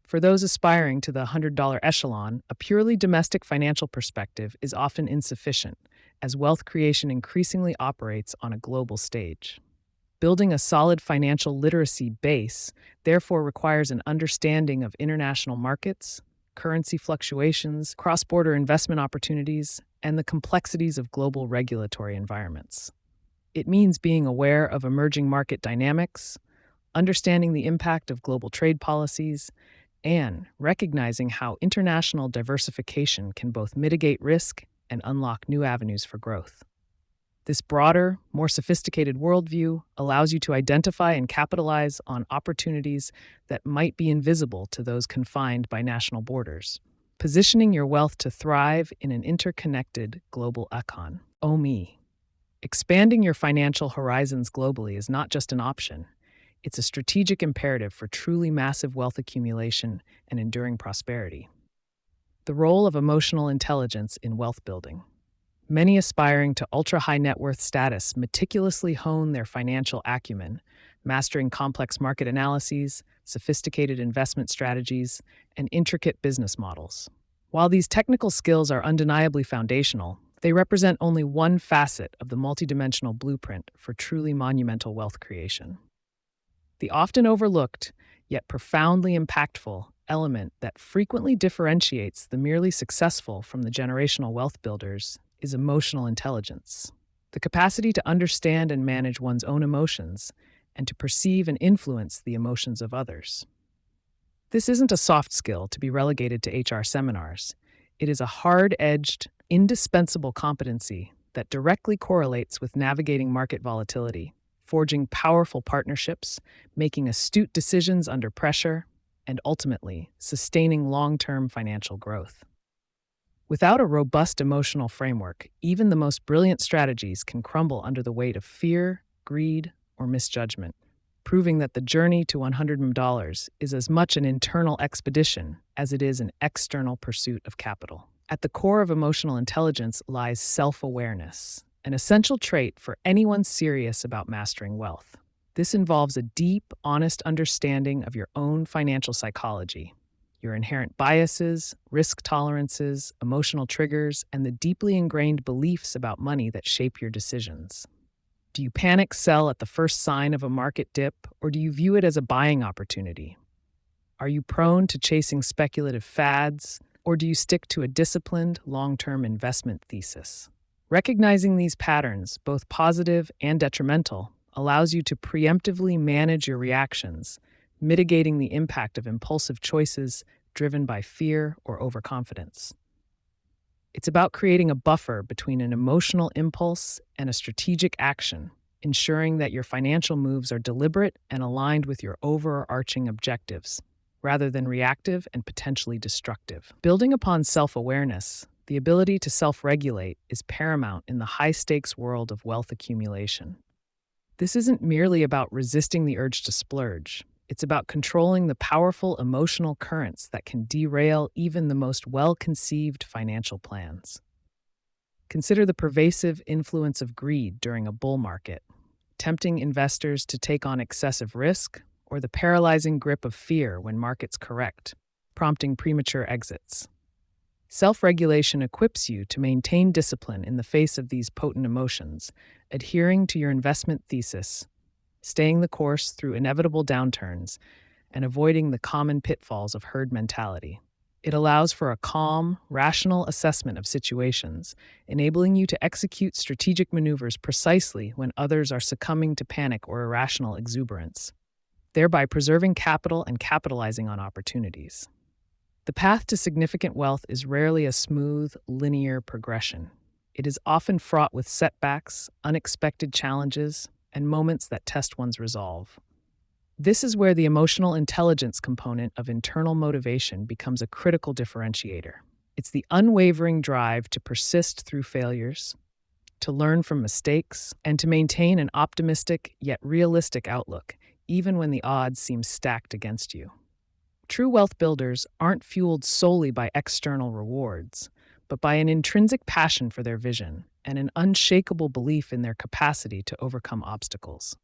Speaker 1: For those aspiring to the $100 echelon, a purely domestic financial perspective is often insufficient, as wealth creation increasingly operates on a global stage. Building a solid financial literacy base therefore requires an understanding of international markets, currency fluctuations, cross-border investment opportunities, and the complexities of global regulatory environments. It means being aware of emerging market dynamics, understanding the impact of global trade policies, and recognizing how international diversification can both mitigate risk and unlock new avenues for growth. This broader, more sophisticated worldview allows you to identify and capitalize on opportunities that might be invisible to those confined by national borders, positioning your wealth to thrive in an interconnected global econ. Oh me. Expanding your financial horizons globally is not just an option. It's a strategic imperative for truly massive wealth accumulation and enduring prosperity. The role of emotional intelligence in wealth building. Many aspiring to ultra-high net worth status meticulously hone their financial acumen, mastering complex market analyses, sophisticated investment strategies, and intricate business models. While these technical skills are undeniably foundational, they represent only one facet of the multidimensional blueprint for truly monumental wealth creation. The often overlooked, yet profoundly impactful, element that frequently differentiates the merely successful from the generational wealth builders is emotional intelligence, the capacity to understand and manage one's own emotions and to perceive and influence the emotions of others. This isn't a soft skill to be relegated to HR seminars. It is a hard-edged, indispensable competency that directly correlates with navigating market volatility, forging powerful partnerships, making astute decisions under pressure, and ultimately, sustaining long-term financial growth. Without a robust emotional framework, even the most brilliant strategies can crumble under the weight of fear, greed, or misjudgment, proving that the journey to $100 is as much an internal expedition as it is an external pursuit of capital. At the core of emotional intelligence lies self-awareness, an essential trait for anyone serious about mastering wealth. This involves a deep, honest understanding of your own financial psychology, your inherent biases, risk tolerances, emotional triggers, and the deeply ingrained beliefs about money that shape your decisions. Do you panic sell at the first sign of a market dip, or do you view it as a buying opportunity? Are you prone to chasing speculative fads, or do you stick to a disciplined, long-term investment thesis? Recognizing these patterns, both positive and detrimental, allows you to preemptively manage your reactions, mitigating the impact of impulsive choices driven by fear or overconfidence. It's about creating a buffer between an emotional impulse and a strategic action, ensuring that your financial moves are deliberate and aligned with your overarching objectives, rather than reactive and potentially destructive. Building upon self-awareness, the ability to self-regulate is paramount in the high-stakes world of wealth accumulation. This isn't merely about resisting the urge to splurge. It's about controlling the powerful emotional currents that can derail even the most well-conceived financial plans. Consider the pervasive influence of greed during a bull market, tempting investors to take on excessive risk, or the paralyzing grip of fear when markets correct, prompting premature exits. Self-regulation equips you to maintain discipline in the face of these potent emotions, adhering to your investment thesis, staying the course through inevitable downturns, and avoiding the common pitfalls of herd mentality. It allows for a calm, rational assessment of situations, enabling you to execute strategic maneuvers precisely when others are succumbing to panic or irrational exuberance, thereby preserving capital and capitalizing on opportunities. The path to significant wealth is rarely a smooth, linear progression. It is often fraught with setbacks, unexpected challenges, and moments that test one's resolve. This is where the emotional intelligence component of internal motivation becomes a critical differentiator. It's the unwavering drive to persist through failures, to learn from mistakes, and to maintain an optimistic yet realistic outlook, even when the odds seem stacked against you. True wealth builders aren't fueled solely by external rewards, but by an intrinsic passion for their vision and an unshakable belief in their capacity to overcome obstacles.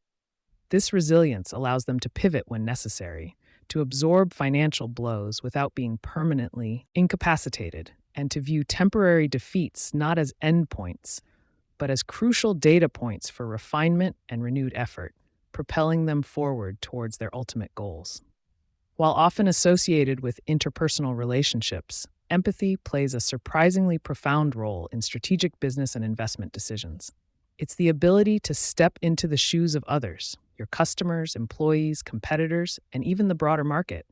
Speaker 1: This resilience allows them to pivot when necessary, to absorb financial blows without being permanently incapacitated, and to view temporary defeats not as endpoints, but as crucial data points for refinement and renewed effort, propelling them forward towards their ultimate goals. While often associated with interpersonal relationships, empathy plays a surprisingly profound role in strategic business and investment decisions. It's the ability to step into the shoes of others, your customers, employees, competitors, and even the broader market,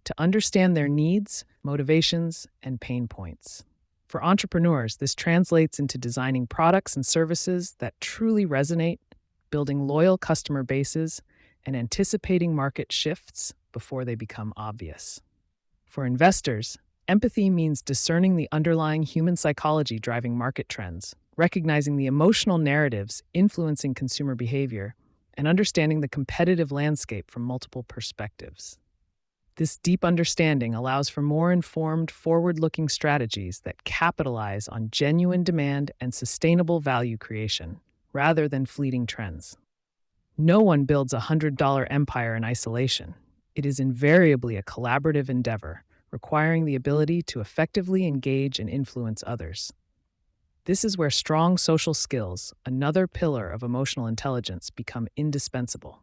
Speaker 1: to understand their needs, motivations, and pain points. For entrepreneurs, this translates into designing products and services that truly resonate, building loyal customer bases, and anticipating market shifts before they become obvious. For investors, empathy means discerning the underlying human psychology driving market trends, recognizing the emotional narratives influencing consumer behavior, and understanding the competitive landscape from multiple perspectives. This deep understanding allows for more informed, forward-looking strategies that capitalize on genuine demand and sustainable value creation, rather than fleeting trends. No one builds a $100 empire in isolation. It is invariably a collaborative endeavor, requiring the ability to effectively engage and influence others. This is where strong social skills, another pillar of emotional intelligence, become indispensable.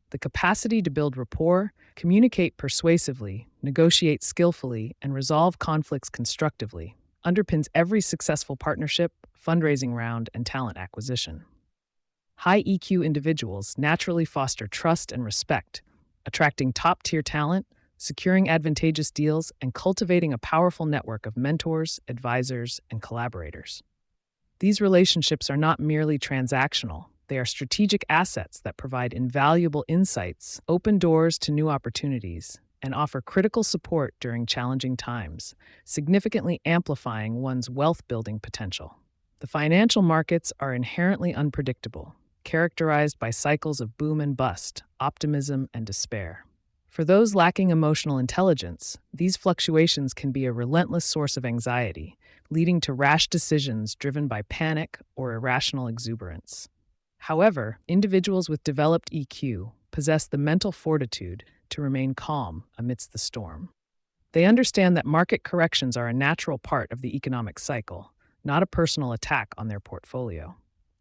Speaker 1: The capacity to build rapport, communicate persuasively, negotiate skillfully, and resolve conflicts constructively underpins every successful partnership, fundraising round, and talent acquisition. High EQ individuals naturally foster trust and respect, attracting top-tier talent, securing advantageous deals, and cultivating a powerful network of mentors, advisors, and collaborators. These relationships are not merely transactional. They are strategic assets that provide invaluable insights, open doors to new opportunities, and offer critical support during challenging times, significantly amplifying one's wealth building potential. The financial markets are inherently unpredictable, characterized by cycles of boom and bust, optimism and despair. For those lacking emotional intelligence, these fluctuations can be a relentless source of anxiety, leading to rash decisions driven by panic or irrational exuberance. However, individuals with developed EQ possess the mental fortitude to remain calm amidst the storm. They understand that market corrections are a natural part of the economic cycle, not a personal attack on their portfolio.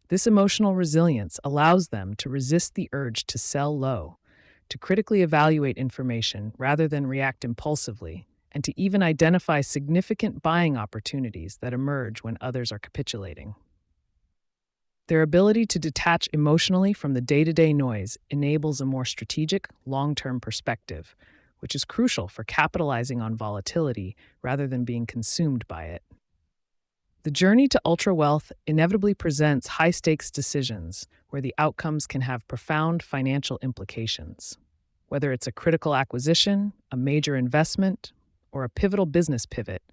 Speaker 1: This emotional resilience allows them to resist the urge to sell low, to critically evaluate information rather than react impulsively, and to even identify significant buying opportunities that emerge when others are capitulating. Their ability to detach emotionally from the day-to-day noise enables a more strategic, long-term perspective, which is crucial for capitalizing on volatility rather than being consumed by it. The journey to ultra-wealth inevitably presents high-stakes decisions where the outcomes can have profound financial implications. Whether it's a critical acquisition, a major investment, or a pivotal business pivot,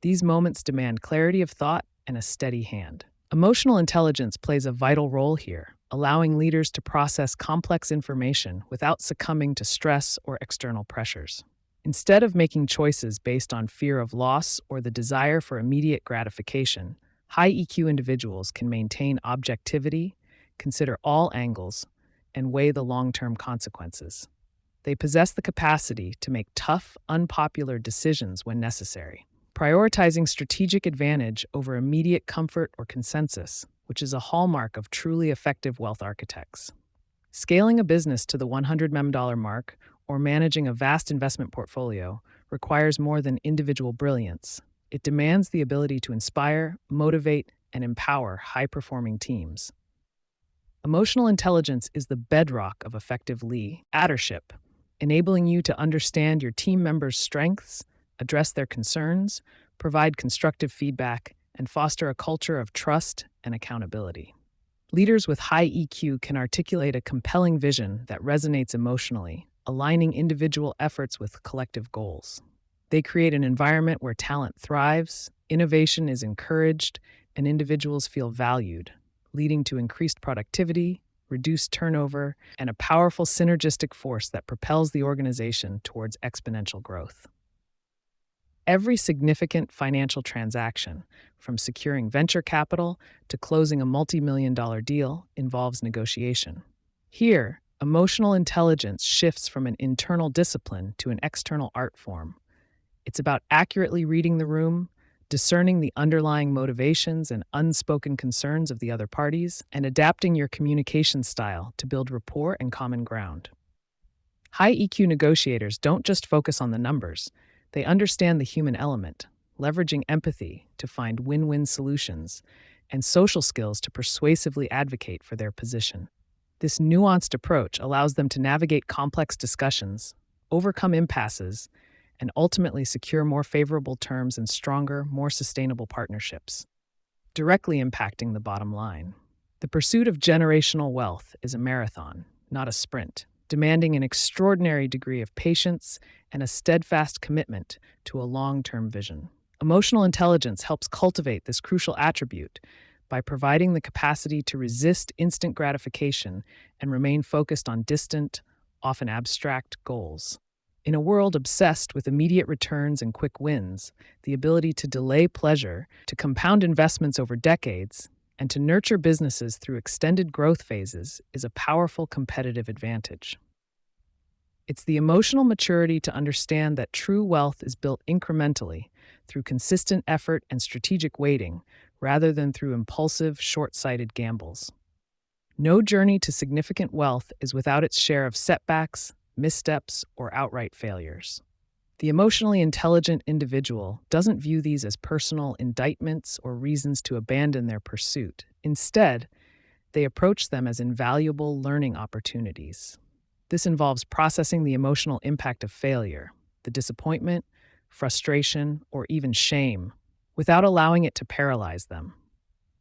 Speaker 1: these moments demand clarity of thought and a steady hand. Emotional intelligence plays a vital role here, allowing leaders to process complex information without succumbing to stress or external pressures. Instead of making choices based on fear of loss or the desire for immediate gratification, high EQ individuals can maintain objectivity, consider all angles, and weigh the long-term consequences. They possess the capacity to make tough, unpopular decisions when necessary, prioritizing strategic advantage over immediate comfort or consensus, which is a hallmark of truly effective wealth architects. Scaling a business to the $100 million mark or managing a vast investment portfolio requires more than individual brilliance. It demands the ability to inspire, motivate, and empower high-performing teams. Emotional intelligence is the bedrock of effective leadership, enabling you to understand your team members' strengths, address their concerns, provide constructive feedback, and foster a culture of trust and accountability. Leaders with high EQ can articulate a compelling vision that resonates emotionally, aligning individual efforts with collective goals. They create an environment where talent thrives, innovation is encouraged, and individuals feel valued, leading to increased productivity, reduced turnover, and a powerful synergistic force that propels the organization towards exponential growth. Every significant financial transaction, from securing venture capital to closing a multi-million-dollar deal, involves negotiation. Here, emotional intelligence shifts from an internal discipline to an external art form. It's about accurately reading the room, discerning the underlying motivations and unspoken concerns of the other parties, and adapting your communication style to build rapport and common ground. High EQ negotiators don't just focus on the numbers. They understand the human element, leveraging empathy to find win-win solutions and social skills to persuasively advocate for their position. This nuanced approach allows them to navigate complex discussions, overcome impasses, and ultimately secure more favorable terms and stronger, more sustainable partnerships, directly impacting the bottom line. The pursuit of generational wealth is a marathon, not a sprint, demanding an extraordinary degree of patience and a steadfast commitment to a long-term vision. Emotional intelligence helps cultivate this crucial attribute by providing the capacity to resist instant gratification and remain focused on distant, often abstract goals. In a world obsessed with immediate returns and quick wins, the ability to delay pleasure, to compound investments over decades, and to nurture businesses through extended growth phases is a powerful competitive advantage. It's the emotional maturity to understand that true wealth is built incrementally through consistent effort and strategic weighting, rather than through impulsive, short-sighted gambles. No journey to significant wealth is without its share of setbacks, missteps, or outright failures. The emotionally intelligent individual doesn't view these as personal indictments or reasons to abandon their pursuit. Instead, they approach them as invaluable learning opportunities. This involves processing the emotional impact of failure, the disappointment, frustration, or even shame, without allowing it to paralyze them.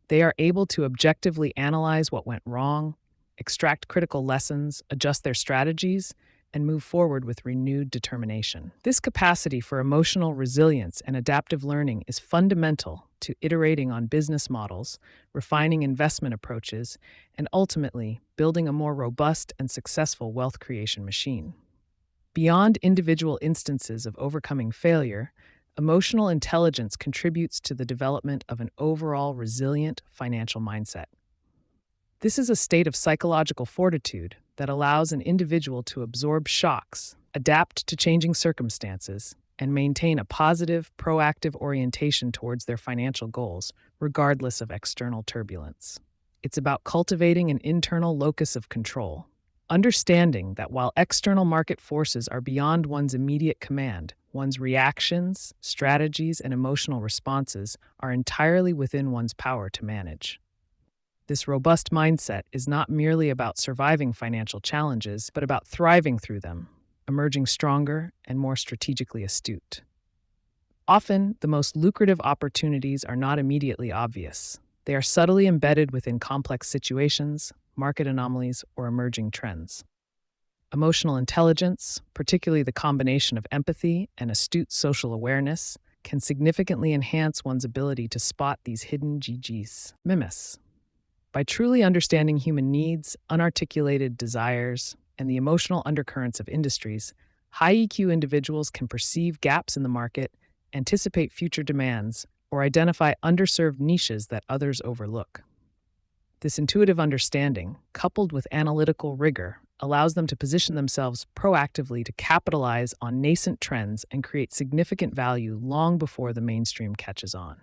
Speaker 1: They are able to objectively analyze what went wrong, extract critical lessons, adjust their strategies, and move forward with renewed determination. This capacity for emotional resilience and adaptive learning is fundamental to iterating on business models, refining investment approaches, and ultimately building a more robust and successful wealth creation machine. Beyond individual instances of overcoming failure, emotional intelligence contributes to the development of an overall resilient financial mindset. This is a state of psychological fortitude that allows an individual to absorb shocks, adapt to changing circumstances, and maintain a positive, proactive orientation towards their financial goals, regardless of external turbulence. It's about cultivating an internal locus of control, understanding that while external market forces are beyond one's immediate command, one's reactions, strategies, and emotional responses are entirely within one's power to manage. This robust mindset is not merely about surviving financial challenges, but about thriving through them, emerging stronger and more strategically astute. Often, the most lucrative opportunities are not immediately obvious. They are subtly embedded within complex situations, market anomalies, or emerging trends. Emotional intelligence, particularly the combination of empathy and astute social awareness, can significantly enhance one's ability to spot these hidden GGs, mimes. By truly understanding human needs, unarticulated desires, and the emotional undercurrents of industries, high EQ individuals can perceive gaps in the market, anticipate future demands, or identify underserved niches that others overlook. This intuitive understanding, coupled with analytical rigor, allows them to position themselves proactively to capitalize on nascent trends and create significant value long before the mainstream catches on.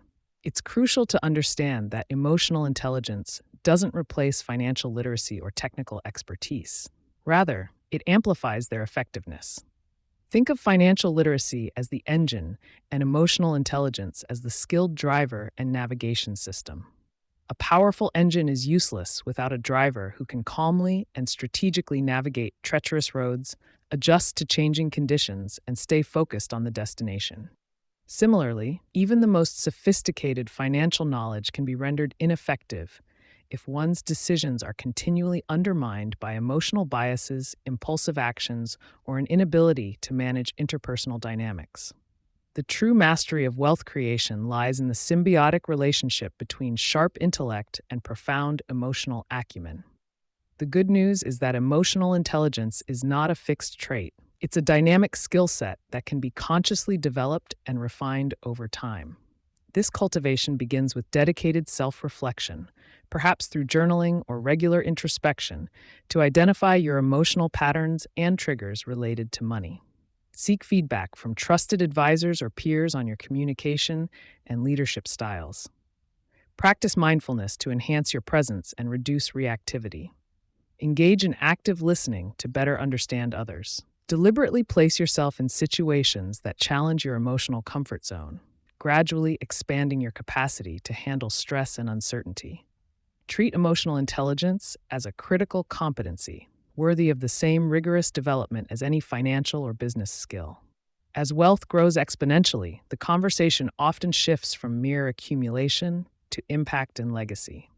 Speaker 1: It's crucial to understand that emotional intelligence doesn't replace financial literacy or technical expertise. Rather, it amplifies their effectiveness. Think of financial literacy as the engine and emotional intelligence as the skilled driver and navigation system. A powerful engine is useless without a driver who can calmly and strategically navigate treacherous roads, adjust to changing conditions, and stay focused on the destination. Similarly, even the most sophisticated financial knowledge can be rendered ineffective if one's decisions are continually undermined by emotional biases, impulsive actions, or an inability to manage interpersonal dynamics. The true mastery of wealth creation lies in the symbiotic relationship between sharp intellect and profound emotional acumen. The good news is that emotional intelligence is not a fixed trait. It's a dynamic skill set that can be consciously developed and refined over time. This cultivation begins with dedicated self-reflection, perhaps through journaling or regular introspection, to identify your emotional patterns and triggers related to money. Seek feedback from trusted advisors or peers on your communication and leadership styles. Practice mindfulness to enhance your presence and reduce reactivity. Engage in active listening to better understand others. Deliberately place yourself in situations that challenge your emotional comfort zone, gradually expanding your capacity to handle stress and uncertainty. Treat emotional intelligence as a critical competency, worthy of the same rigorous development as any financial or business skill. As wealth grows exponentially, the conversation often shifts from mere accumulation to impact and legacy.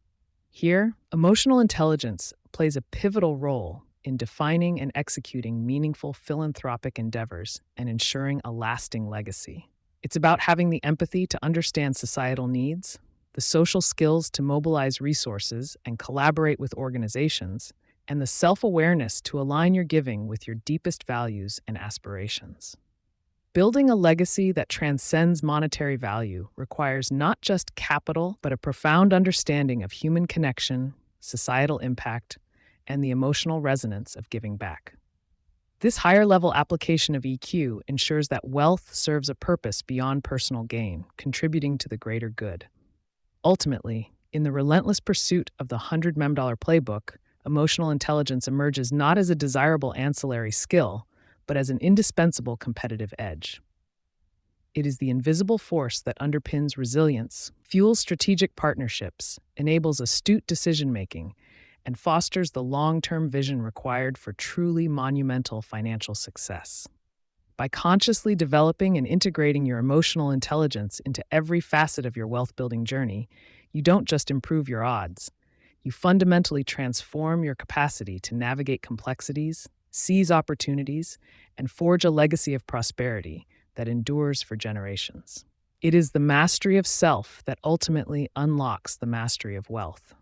Speaker 1: Here, emotional intelligence plays a pivotal role in defining and executing meaningful philanthropic endeavors and ensuring a lasting legacy. It's about having the empathy to understand societal needs, the social skills to mobilize resources and collaborate with organizations, and the self-awareness to align your giving with your deepest values and aspirations. Building a legacy that transcends monetary value requires not just capital, but a profound understanding of human connection, societal impact, and the emotional resonance of giving back. This higher-level application of EQ ensures that wealth serves a purpose beyond personal gain, contributing to the greater good. Ultimately, in the relentless pursuit of the 100M Playbook, emotional intelligence emerges not as a desirable ancillary skill, but as an indispensable competitive edge. It is the invisible force that underpins resilience, fuels strategic partnerships, enables astute decision-making, and fosters the long-term vision required for truly monumental financial success. By consciously developing and integrating your emotional intelligence into every facet of your wealth-building journey, you don't just improve your odds. You fundamentally transform your capacity to navigate complexities, seize opportunities, and forge a legacy of prosperity that endures for generations. It is the mastery of self that ultimately unlocks the mastery of wealth.